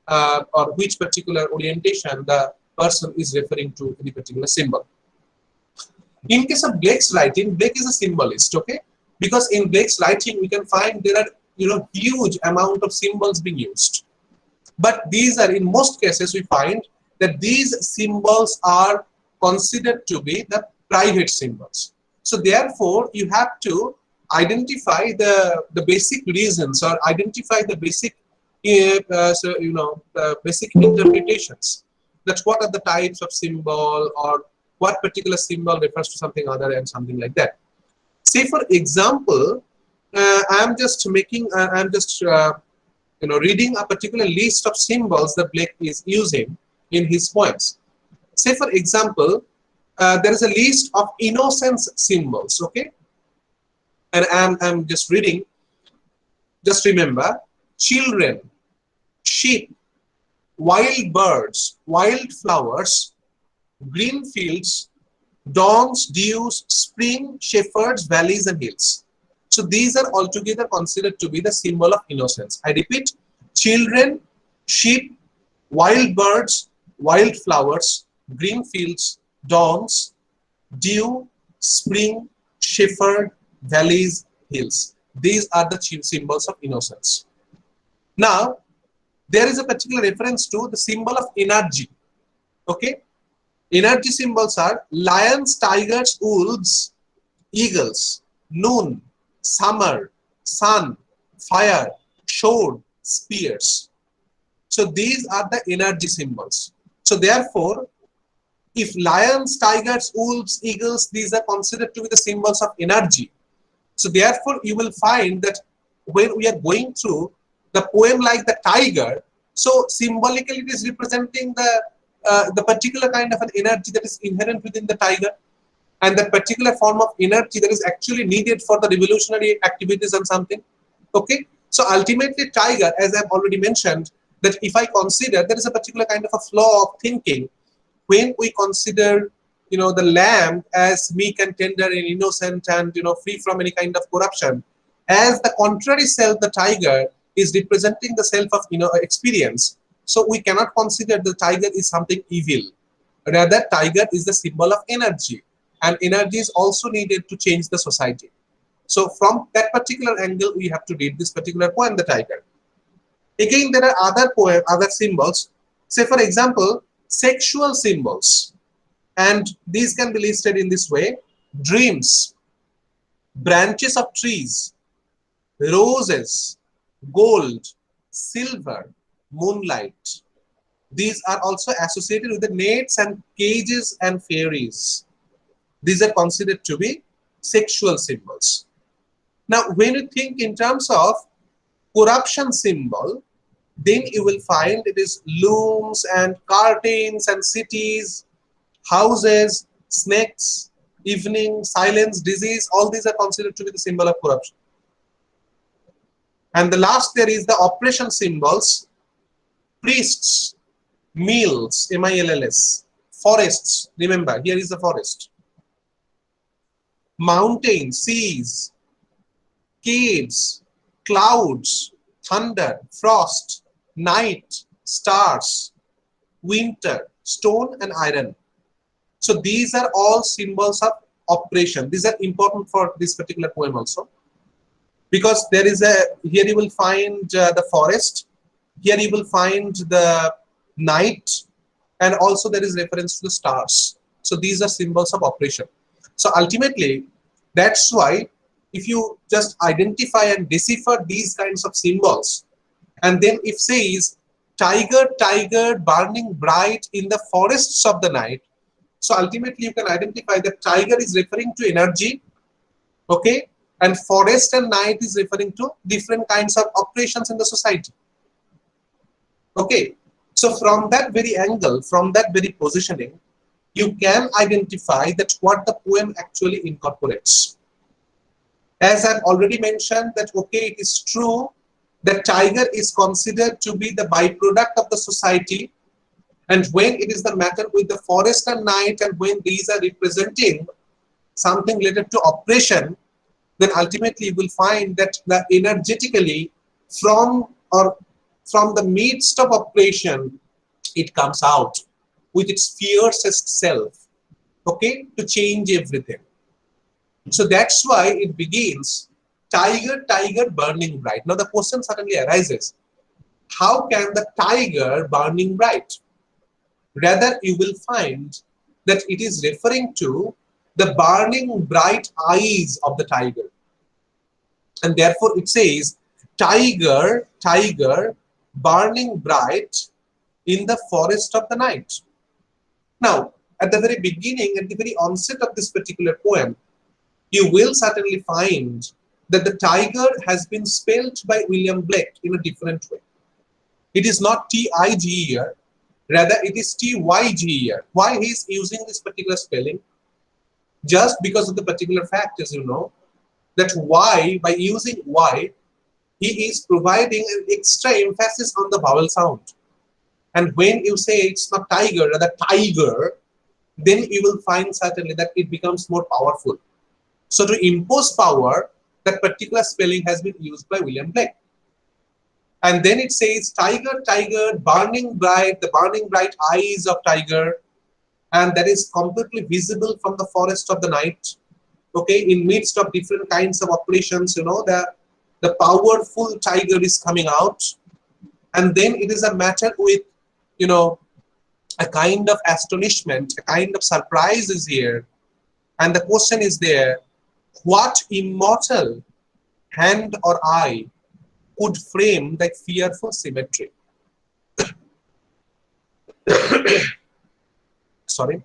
or which particular orientation the person is referring to any particular symbol. In case of Blake's writing, Blake is a symbolist, okay? Because in Blake's writing, we can find there are, huge amount of symbols being used. But these are, in most cases, we find that these symbols are considered to be the private symbols. So therefore, you have to identify the basic reasons or identify the basic, basic interpretations. That's what are the types of symbol or what particular symbol refers to something other and something like that. Say for example, I'm just reading a particular list of symbols that Blake is using in his poems. Say for example, there is a list of innocence symbols, okay? And I'm just reading. Just remember, children, sheep, wild birds, wild flowers, green fields, dawns, dews, spring, shepherds, valleys, and hills. So these are altogether considered to be the symbol of innocence. I repeat, children, sheep, wild birds, wild flowers, green fields, dawns, dew, spring, shepherd, valleys, hills. These are the symbols of innocence. Now, there is a particular reference to the symbol of energy. Okay? Energy symbols are lions, tigers, wolves, eagles, noon, summer, sun, fire, sword, spears. So these are the energy symbols. So therefore, if lions, tigers, wolves, eagles, these are considered to be the symbols of energy. So therefore, you will find that when we are going through the poem like the tiger, so symbolically it is representing the particular kind of an energy that is inherent within the tiger, and that particular form of energy that is actually needed for the revolutionary activities and something. Okay, so ultimately tiger, as I've already mentioned, that if I consider there is a particular kind of a flow of thinking when we consider the lamb as meek and tender and innocent and free from any kind of corruption, as the contrary self, the tiger is representing the self of experience. So we cannot consider the tiger is something evil. Rather, tiger is the symbol of energy, and energy is also needed to change the society. So from that particular angle, we have to read this particular poem, the tiger. Again, there are other symbols. Say for example, sexual symbols, and these can be listed in this way: dreams, branches of trees, roses, gold, silver, moonlight. These are also associated with the nets and cages and fairies. These are considered to be sexual symbols. Now, when you think in terms of corruption symbol, then you will find it is looms and curtains and cities, houses, snakes, evening, silence, disease. All these are considered to be the symbol of corruption. And the last there is the oppression symbols: priests, mills, mills, forests. Remember, here is the forest. Mountains, seas, caves, clouds, thunder, frost, night, stars, winter, stone, and iron. So these are all symbols of oppression. These are important for this particular poem also, because there is here you will find the forest, here you will find the night, and also there is reference to the stars. So these are symbols of oppression. So ultimately, that's why if you just identify and decipher these kinds of symbols, and then if says tiger, tiger, burning bright in the forests of the night, so ultimately you can identify that tiger is referring to energy, okay, and forest and night is referring to different kinds of operations in the society. Okay, so from that very angle, from that very positioning, you can identify that what the poem actually incorporates. As I've already mentioned that, okay, it is true that tiger is considered to be the byproduct of the society, and when it is the matter with the forest and night, and when these are representing something related to oppression, then ultimately you will find that the energetically from from the midst of operation, it comes out with its fiercest self, okay, to change everything. So that's why it begins, tiger, tiger, burning bright. Now the question suddenly arises, how can the tiger burning bright? Rather, you will find that it is referring to the burning bright eyes of the tiger. And therefore it says, tiger, tiger, burning bright in the forest of the night. Now, at the very beginning, at the very onset of this particular poem, you will certainly find that the tiger has been spelled by William Blake in a different way. It is not T-I-G here, rather it is T-Y-G here. Why he is using this particular spelling? Just because of the particular fact, as you know, that Y, by using Y, he is providing an extra emphasis on the vowel sound. And when you say it's not tiger, rather tiger, then you will find certainly that it becomes more powerful. So to impose power, that particular spelling has been used by William Blake. And then it says, tiger, tiger, burning bright, the burning bright eyes of tiger, and that is completely visible from the forest of the night. Okay, in midst of different kinds of operations, you know, the powerful tiger is coming out. And then it is a matter with, you know, a kind of astonishment, a kind of surprise is here. And the question is there, what immortal hand or eye could frame that fearful symmetry? Sorry.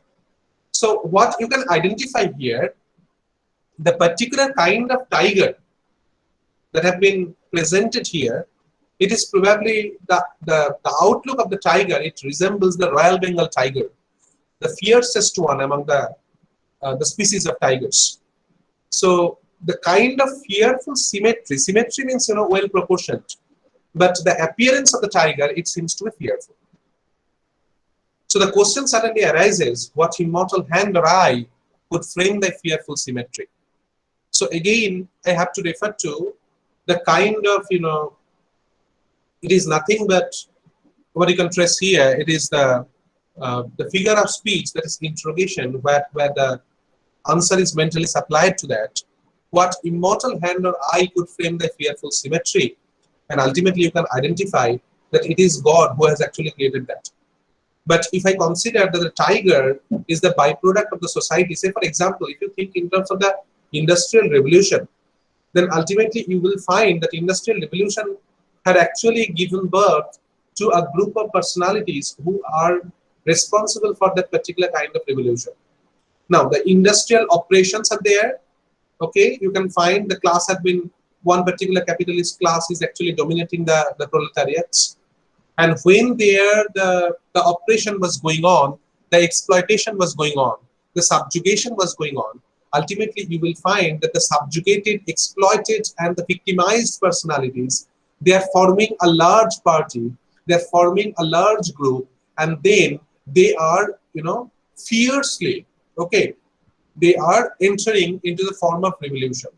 So what you can identify here, the particular kind of tiger that have been presented here, it is probably the outlook of the tiger, it resembles the Royal Bengal tiger, the fiercest one among the species of tigers. So the kind of fearful symmetry, symmetry means, you know, well proportioned, but the appearance of the tiger, it seems to be fearful. So the question suddenly arises, what immortal hand or eye could frame the fearful symmetry? So again, I have to refer to the kind of, you know, it is nothing but what you can trace here. It is the figure of speech, that is interrogation, where the answer is mentally supplied to that. What immortal hand or eye could frame the fearful symmetry? And ultimately you can identify that it is God who has actually created that. But if I consider that the tiger is the byproduct of the society, say for example, if you think in terms of the Industrial Revolution, then ultimately you will find that Industrial Revolution had actually given birth to a group of personalities who are responsible for that particular kind of revolution. Now, the industrial operations are there. Okay, you can find the class had been, one particular capitalist class is actually dominating the proletariats. And when there the operation was going on, the exploitation was going on, the subjugation was going on, ultimately you will find that the subjugated, exploited, and the victimized personalities, they are forming a large party, they are forming a large group, and then they are, you know, fiercely, okay, they are entering into the form of revolution.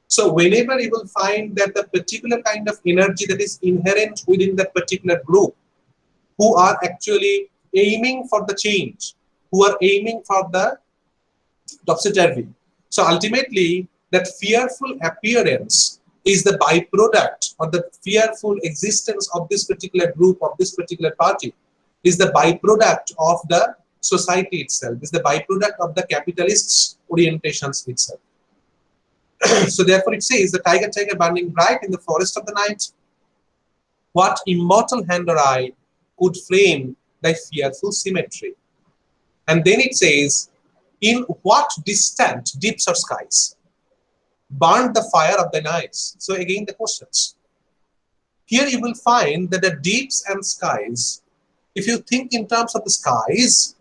So whenever you will find that the particular kind of energy that is inherent within that particular group, who are actually aiming for the change, who are aiming for the topsy-turvy. So ultimately, that fearful appearance is the byproduct, or the fearful existence of this particular group, of this particular party, is the byproduct of the society itself, is the byproduct of the capitalists' orientations itself. So therefore it says, the tiger, tiger, burning bright in the forest of the night, what immortal hand or eye could frame thy fearful symmetry? And then it says, in what distant deeps or skies burned the fire of thine eyes? So again the questions. Here you will find that the deeps and skies, if you think in terms of the skies,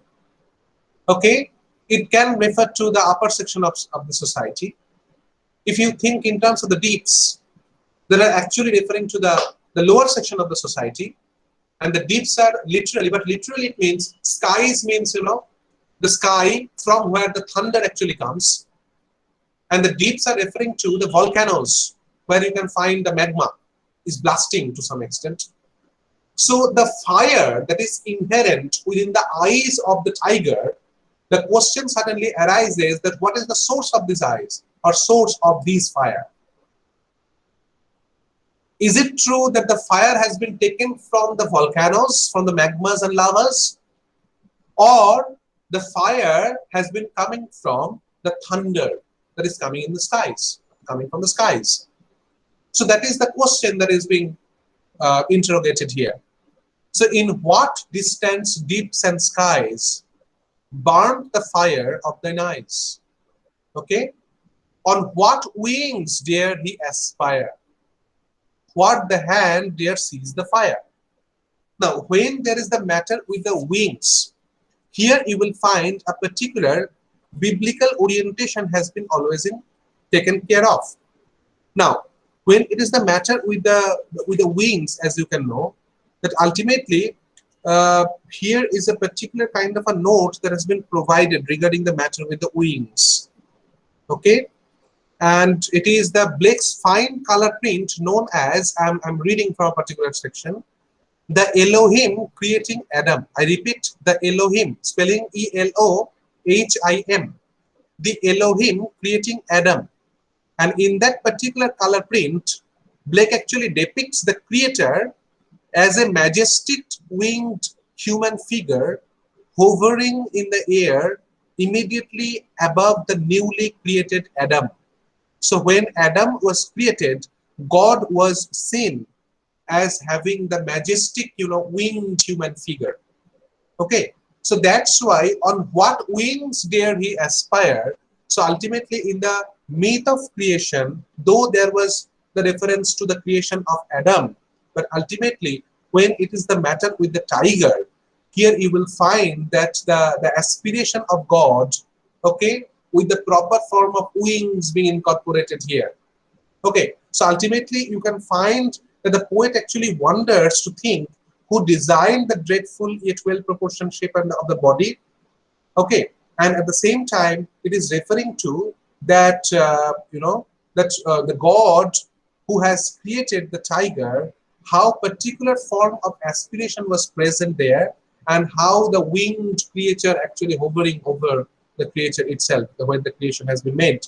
okay, it can refer to the upper section of the society. If you think in terms of the deeps, they are actually referring to the lower section of the society. And the deeps are literally, but literally it means, skies means, you know, the sky from where the thunder actually comes. And the deeps are referring to the volcanoes, where you can find the magma is blasting to some extent. So the fire that is inherent within the eyes of the tiger, the question suddenly arises that what is the source of these eyes or source of these fire? Is it true that the fire has been taken from the volcanoes, from the magmas and lavas? Or the fire has been coming from the thunder that is coming in the skies, coming from the skies? So that is the question that is being interrogated here. So in what distant deeps and skies burned the fire of thine eyes? Okay? On what wings dare he aspire? What the hand dare seize the fire? Now, when there is the matter with the wings, here you will find a particular biblical orientation has been always taken care of. Now, when it is the matter with the wings, as you can know, that ultimately here is a particular kind of a note that has been provided regarding the matter with the wings. Okay, and it is the Blake's fine color print known as, I'm reading from a particular section, the Elohim creating Adam. I repeat, the Elohim, spelling Elohim, the Elohim creating Adam. And in that particular color print, Blake actually depicts the creator as a majestic winged human figure hovering in the air immediately above the newly created Adam. So when Adam was created, God was seen as having the majestic, winged human figure. Okay, so that's why on what wings dare he aspire? So ultimately in the myth of creation, though there was the reference to the creation of Adam, but ultimately when it is the matter with the tiger, here you will find that the aspiration of God, okay, with the proper form of wings being incorporated here. Okay, so ultimately you can find that the poet actually wonders to think who designed the dreadful yet well-proportioned shape of the body. Okay, and at the same time, it is referring to that, the God who has created the tiger, how particular form of aspiration was present there, and how the winged creature actually hovering over the creature itself, when the creation has been made.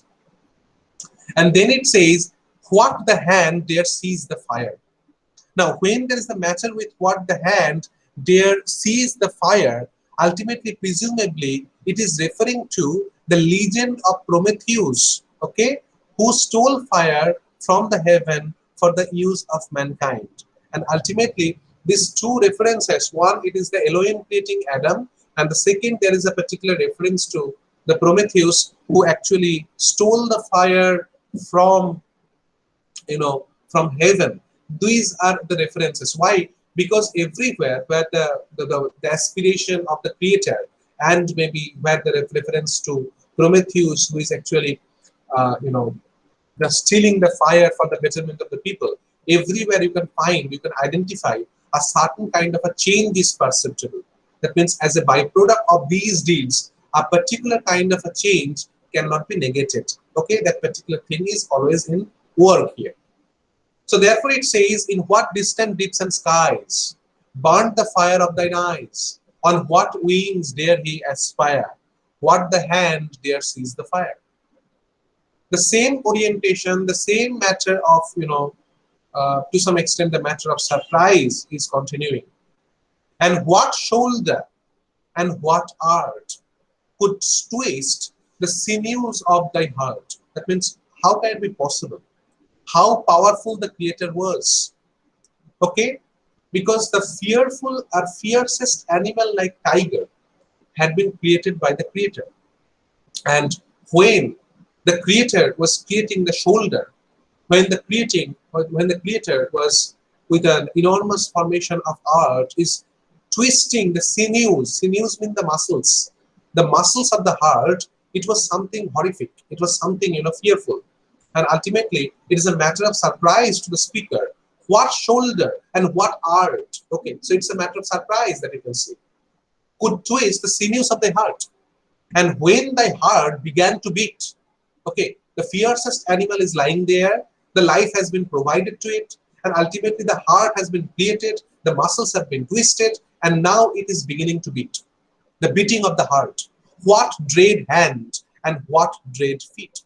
And then it says, what the hand dare seize the fire? Now, when there is the matter with what the hand dare seize the fire, ultimately, presumably, it is referring to the legend of Prometheus, okay, who stole fire from the heaven for the use of mankind. And ultimately, these two references, one, it is the Elohim creating Adam, and the second, there is a particular reference to the Prometheus who actually stole the fire from, from heaven. These are the references. Why? Because everywhere where the aspiration of the creator, and maybe where the reference to Prometheus, who is actually, the stealing the fire for the betterment of the people, everywhere you can identify a certain kind of a change is perceptible. That means as a byproduct of these deeds, a particular kind of a change cannot be negated. Okay, that particular thing is always in work here. So therefore it says, in what distant deeps and skies burnt the fire of thine eyes? On what wings dare he aspire? What the hand dare seize the fire? The same orientation, the same matter of, to some extent the matter of surprise is continuing. And what shoulder and what art could twist the sinews of thy heart? That means, how can it be possible? How powerful the creator was. Okay, because the fearful or fiercest animal like tiger had been created by the creator. And when the creator was creating the shoulder, when the creator was with an enormous formation of art is twisting the sinews mean the muscles of the heart, it was something horrific, it was something fearful. And ultimately, it is a matter of surprise to the speaker. What shoulder and what art? Okay, so it's a matter of surprise that you can see. Could twist the sinews of the heart. And when thy heart began to beat, okay, the fiercest animal is lying there. The life has been provided to it. and ultimately the heart has been created, the muscles have been twisted, and now it is beginning to beat. The beating of the heart. What dread hand and what dread feet?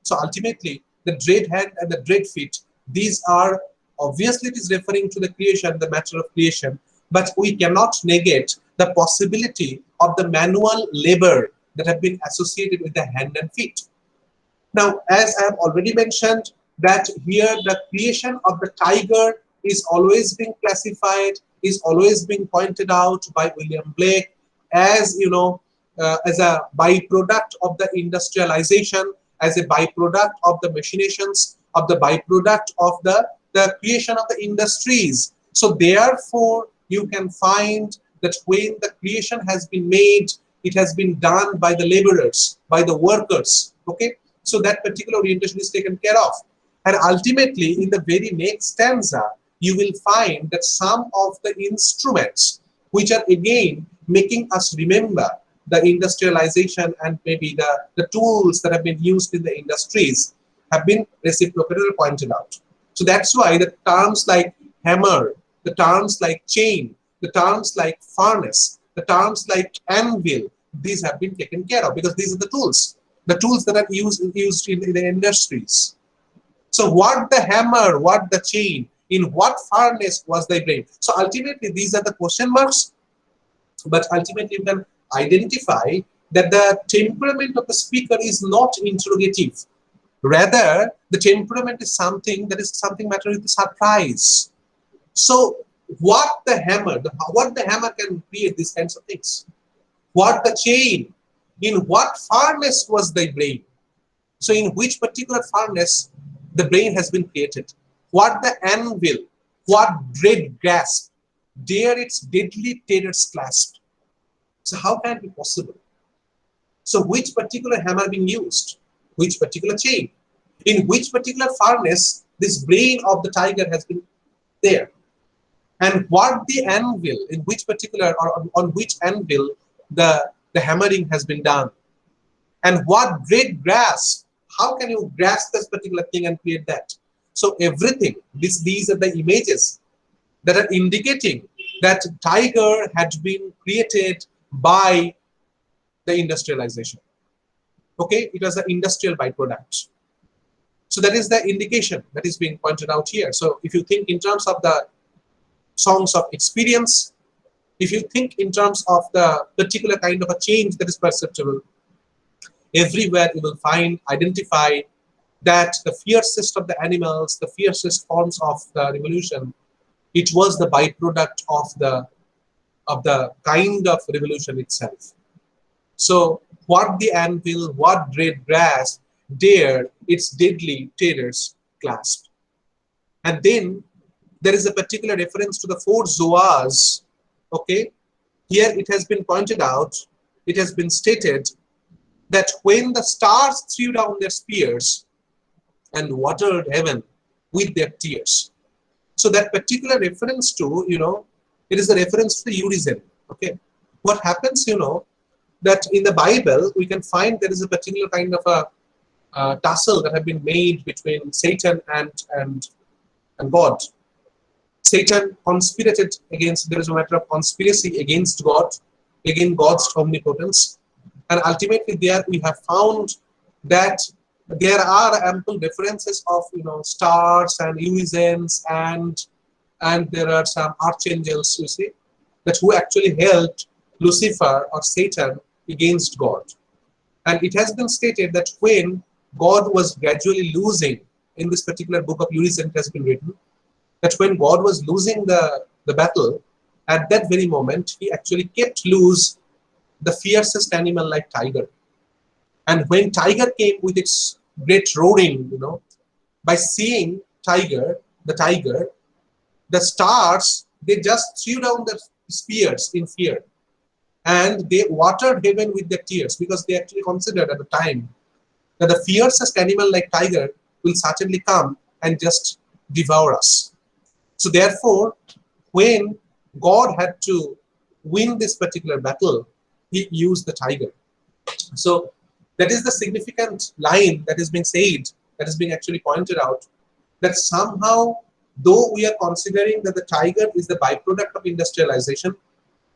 So ultimately, the dread hand and the dread feet, these are, obviously it is referring to the creation, the matter of creation, but we cannot negate the possibility of the manual labor that have been associated with the hand and feet. Now, as I have already mentioned, that here the creation of the tiger is always being classified, is always being pointed out by William Blake as, as a byproduct of the industrialization, as a byproduct of the machinations, of the byproduct of the creation of the industries. So therefore, you can find that when the creation has been made, it has been done by the laborers, by the workers, okay? So that particular orientation is taken care of. And ultimately, in the very next stanza, you will find that some of the instruments, which are again making us remember the industrialization and maybe the tools that have been used in the industries, have been reciprocated or pointed out. So that's why the terms like hammer, the terms like chain, the terms like furnace, the terms like anvil, these have been taken care of because these are the tools that are used in the industries. So what the hammer, what the chain, in what furnace was thy brain? So ultimately, these are the question marks, but ultimately you can identify that the temperament of the speaker is not interrogative. Rather, the temperament is something that is something matter with surprise. So what the hammer can create these kinds of things? What the chain? In what furnace was thy brain? So in which particular furnace the brain has been created? What the anvil? What dread grasp? Dare its deadly terrors clasped. So how can it be possible? So which particular hammer being used? Which particular chain? In which particular furnace this brain of the tiger has been there? And what the anvil, in which particular or on which anvil the hammering has been done? And what dread grasp? How can you grasp this particular thing and create that? So everything, these are the images that are indicating that tiger had been created by the industrialization. Okay, it was an industrial byproduct. So that is the indication that is being pointed out here. So if you think in terms of the songs of experience, if you think in terms of the particular kind of a change that is perceptible, everywhere you will identify that the fiercest of the animals, the fiercest forms of the revolution, it was the byproduct of the kind of revolution itself. So what the anvil, what dread grasp, dare its deadly terrors clasp. And then there is a particular reference to the four zoas. Okay, here it has been pointed out, it has been stated that when the stars threw down their spears and watered heaven with their tears. So that particular reference to, it is a reference to the Urizen. Okay, what happens, that in the Bible we can find there is a particular kind of a tussle that have been made between Satan and God. Satan conspirated against, there is a matter of conspiracy against God, against God's omnipotence. And ultimately there we have found that there are ample differences of, stars and Urizens and there are some archangels, you see, that who actually helped Lucifer or Satan against God. And it has been stated that when God was gradually losing, in this particular book of Urizen it has been written, that when God was losing the battle, at that very moment, he actually kept loose the fiercest animal like tiger. And when tiger came with its great roaring, by seeing the tiger, the stars, they just threw down their spears in fear. And they watered heaven with their tears because they actually considered at the time that the fiercest animal like tiger will certainly come and just devour us. So therefore, when God had to win this particular battle, he used the tiger. So that is the significant line that is being said, that is being actually pointed out, that somehow though we are considering that the tiger is the byproduct of industrialization,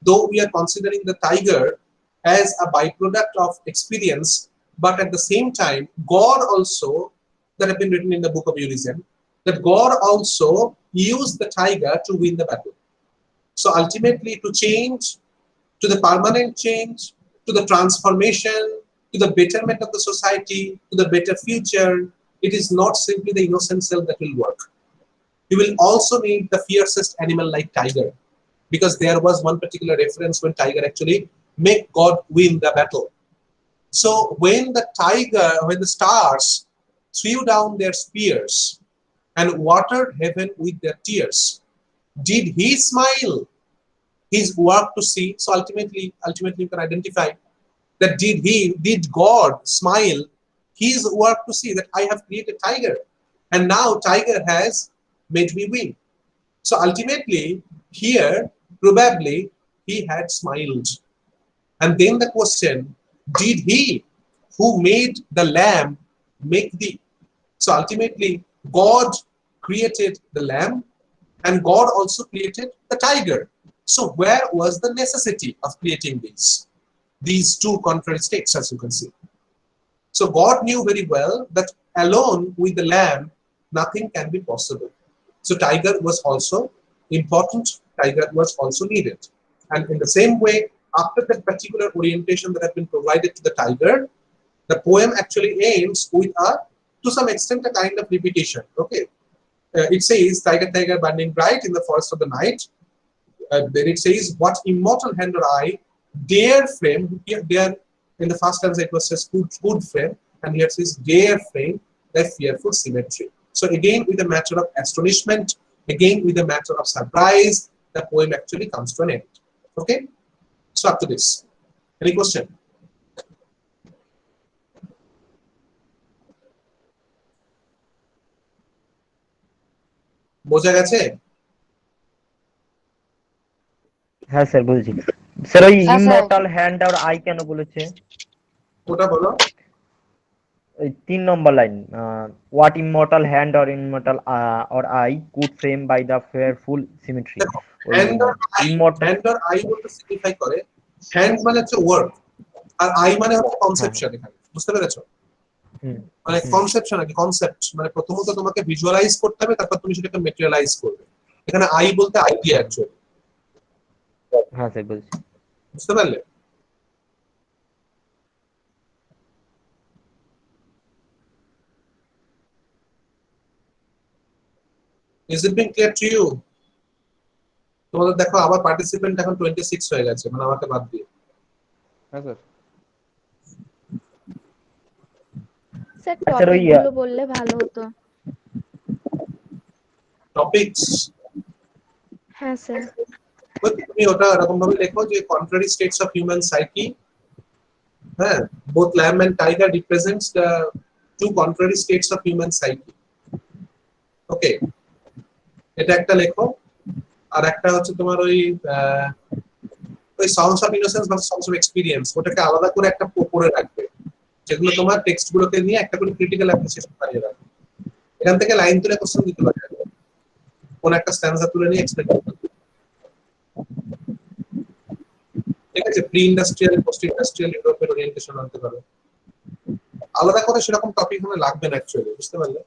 though we are considering the tiger as a byproduct of experience, but at the same time, God also, that have been written in the book of Elysium, that God also used the tiger to win the battle. So ultimately, to change, to the permanent change, to the transformation, to the betterment of the society, to the better future, it is not simply the innocent self that will work. You will also need the fiercest animal like tiger, because there was one particular reference when tiger actually make God win the battle. So when the stars threw down their spears and watered heaven with their tears, did he smile his work to see? So ultimately you can identify that did God smile his work to see that I have created tiger, and now tiger has made me win. So ultimately here probably he had smiled. And then the question, did he who made the lamb make thee? So ultimately God created the lamb and God also created the tiger. So where was the necessity of creating these two contrary states, as you can see? So God knew very well that alone with the lamb, nothing can be possible. So tiger was also important, tiger was also needed. And in the same way, after that particular orientation that has been provided to the tiger, the poem actually ends with to some extent, a kind of repetition. Okay, it says, "Tiger, tiger, burning bright in the forest of the night." Then it says, "What immortal hand or eye dare frame?" Here, there in the first stanza it was says, "Good frame," and here it says, "Dare frame thy fearful symmetry." So again, with a matter of astonishment, again with a matter of surprise, the poem actually comes to an end. Okay, so up to this. Any question? বোঝা গেছে? হ্যাঁ sir বুঝেছি sir. ওই হ্যাঁ sir. Immortal hand আর eye কেন বলেছে? ওটা বলো। ওই ৩ number line, what immortal hand or immortal or eye could frame by the fearful symmetry. ওই হ্যান্ড অর আই বলতে সিগনিফাই করে, হ্যান্ড মানে হচ্ছে ওয়ার্ক আর আই মানে হচ্ছে কনসেপশন। এখানে বুঝতে পেরেছো? মানে কনসেপশন আর কি, কনসেপ্ট মানে প্রথমত তোমাকে ভিজুয়ালাইজ করতে হবে, তারপর তুমি সেটাকে ম্যাটেরিয়ালাইজ করবে। এখানে আই বলতে আইডিয়া অ্যাকচুয়ালি। হ্যাঁ স্যার বুঝছি। বুঝতে পারলে? Is it being clear to you? তোমাদের দেখো আবার পার্টিসিপেন্ট এখন 26 হয়ে গেছে, মানে আমাকে বাদ দিয়ে। হ্যাঁ স্যার। স্যার টপিকগুলো বললে ভালো হতো। টপিকস? হ্যাঁ স্যার। তুমি ওটা এরকম ভাবে লেখো যে contrary states of human psyche, হ্যাঁ, both lamb and tiger represents the two contrary states of human psyche. ওকে, এটা একটা লেখো। আর একটা হচ্ছে তোমার ওই sounds of innocence versus sounds of experience, ওটাকে আলাদা করে একটা পড়ে রাখবে, যেগুলো তোমার টেক্সট গুলোকে নিয়ে একটা করে ক্রিটিক্যাল অ্যাপ্রিসিয়েশন বানিয়ে রাখবে। এখান থেকে লাইন তুলে কোশ্চেন দিতে পারে, কোন একটা স্ট্যান্সা তুলে নিয়ে এক্সপ্লেইন করতে। ঠিক আছে, প্রি ইন্ডাস্ট্রিয়াল, পোস্ট ইন্ডাস্ট্রিয়াল ইউরোপের ওরিয়েন্টেশন আনতে পারো। আলাদা করে সেরকম টপিক এখানে লাগবে না অ্যাকচুয়ালি, বুঝতে পারলে?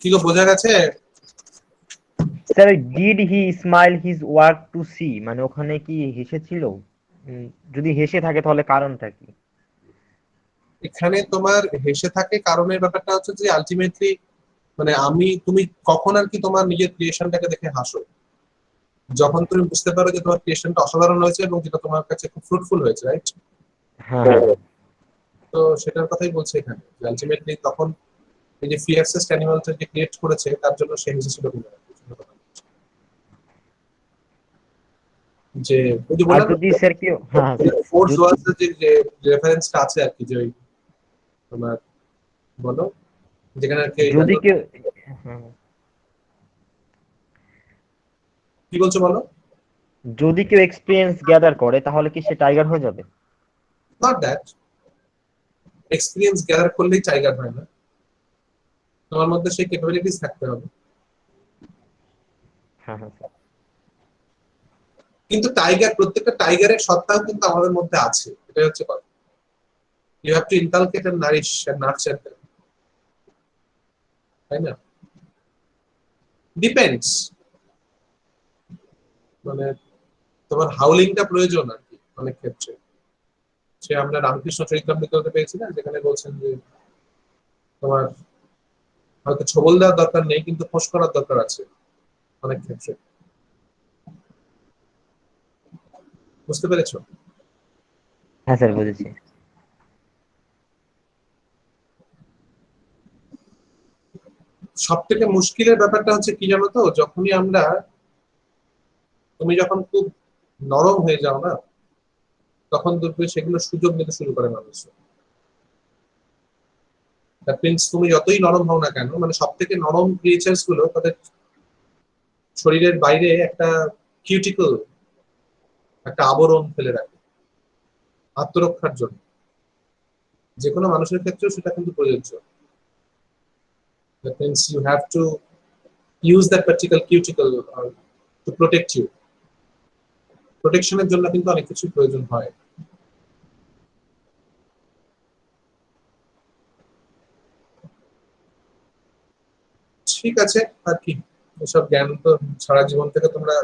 কি গো, বোঝা গেছে? Sir did he smile his work to see, মানে ওখানে কি হেসেছিল? যদি হেসে থাকে তাহলে কারণটা কি? এখানে তোমার হেসে থাকে কারণের ব্যাপারটা হচ্ছে যে আলটিমেটলি মানে তুমি কখন আর কি তোমার নিজের ক্রিয়েশনটাকে দেখে হাসো? যখন তুমি বুঝতে পারো যে তোমার ক্রিয়েশনটা অসাধারণ হয়েছে এবং যেটা তোমার কাছে খুব ফ্রুটফুল হয়েছে, রাইট? হ্যাঁ। তো সেটার কথাই বলছে এখানে, আলটিমেটলি তখন এই যে ফিয়ারসেস্ট অ্যানিমালটা যে ক্রিয়েট করেছে তার জন্য সে হেসেছিল কিনা, যে ওই যে আর বললাম যদি স্যার কি, হ্যাঁ ফোর্স ওয়াজ যে রেফারেন্সটা আছে আর কি, যে ওই তোমার বলো যেখানে আর কি যদি কেউ, হ্যাঁ কি বলছো বলো? যদি কেউ এক্সপিরিয়েন্স গ্যাদার করে তাহলে কি সে টাইগার হয়ে যাবে? নট দ্যাট, এক্সপিরিয়েন্স গ্যাদার করলেই টাইগার হয় না, তোমার মধ্যে সেই ক্যাপাবিলিটিস থাকতে হবে। হ্যাঁ হ্যাঁ স্যার। কিন্তু টাইগার, প্রত্যেকটা টাইগারের সত্তাও কিন্তু আমাদের মধ্যে আছে, এটাই হচ্ছে কথা। You have to inculcate and nourish and nurture them, তাই না? ডিপেন্ডস, মানে তোমার হাউলিংটা প্রয়োজন আর কি অনেক ক্ষেত্রে। সে আমরা রামকৃষ্ণ চরিত্রামৃততে পেয়েছি না, যেখানে বলছেন যে তোমার হয়তো ছবল দেওয়ার দরকার নেই, কিন্তু ফোঁস করার দরকার আছে অনেক ক্ষেত্রে। বুঝতে পেরেছো? হ্যাঁ স্যার বুঝেছি। সব থেকে মুশকিলের ব্যাপারটা হচ্ছে কি জানো তো, যখনই আমরা, তুমি যখন খুব নরম হয়ে যাও না, তখন দেখবে সেগুলো সুযোগ নিতে শুরু করে মানুষ। দ্যাট মিনস তুমি যতই নরম হও না কেন, মানে সব থেকে নরম ক্রিয়েচার্স গুলো তাদের শরীরের বাইরে একটা কিউটিকল, একটা আবরণ ফেলে রাখে আত্মরক্ষার জন্য। যে কোনো মানুষের ক্ষেত্রেও সেটা কিন্তু প্রযোজ্য। That means you have to use that particular cuticle to protect you. প্রোটেকশনের জন্য কিন্তু অনেক কিছু প্রয়োজন হয়। ঠিক আছে, আর কি, এসব জ্ঞান তো সারা জীবন থেকে তোমরা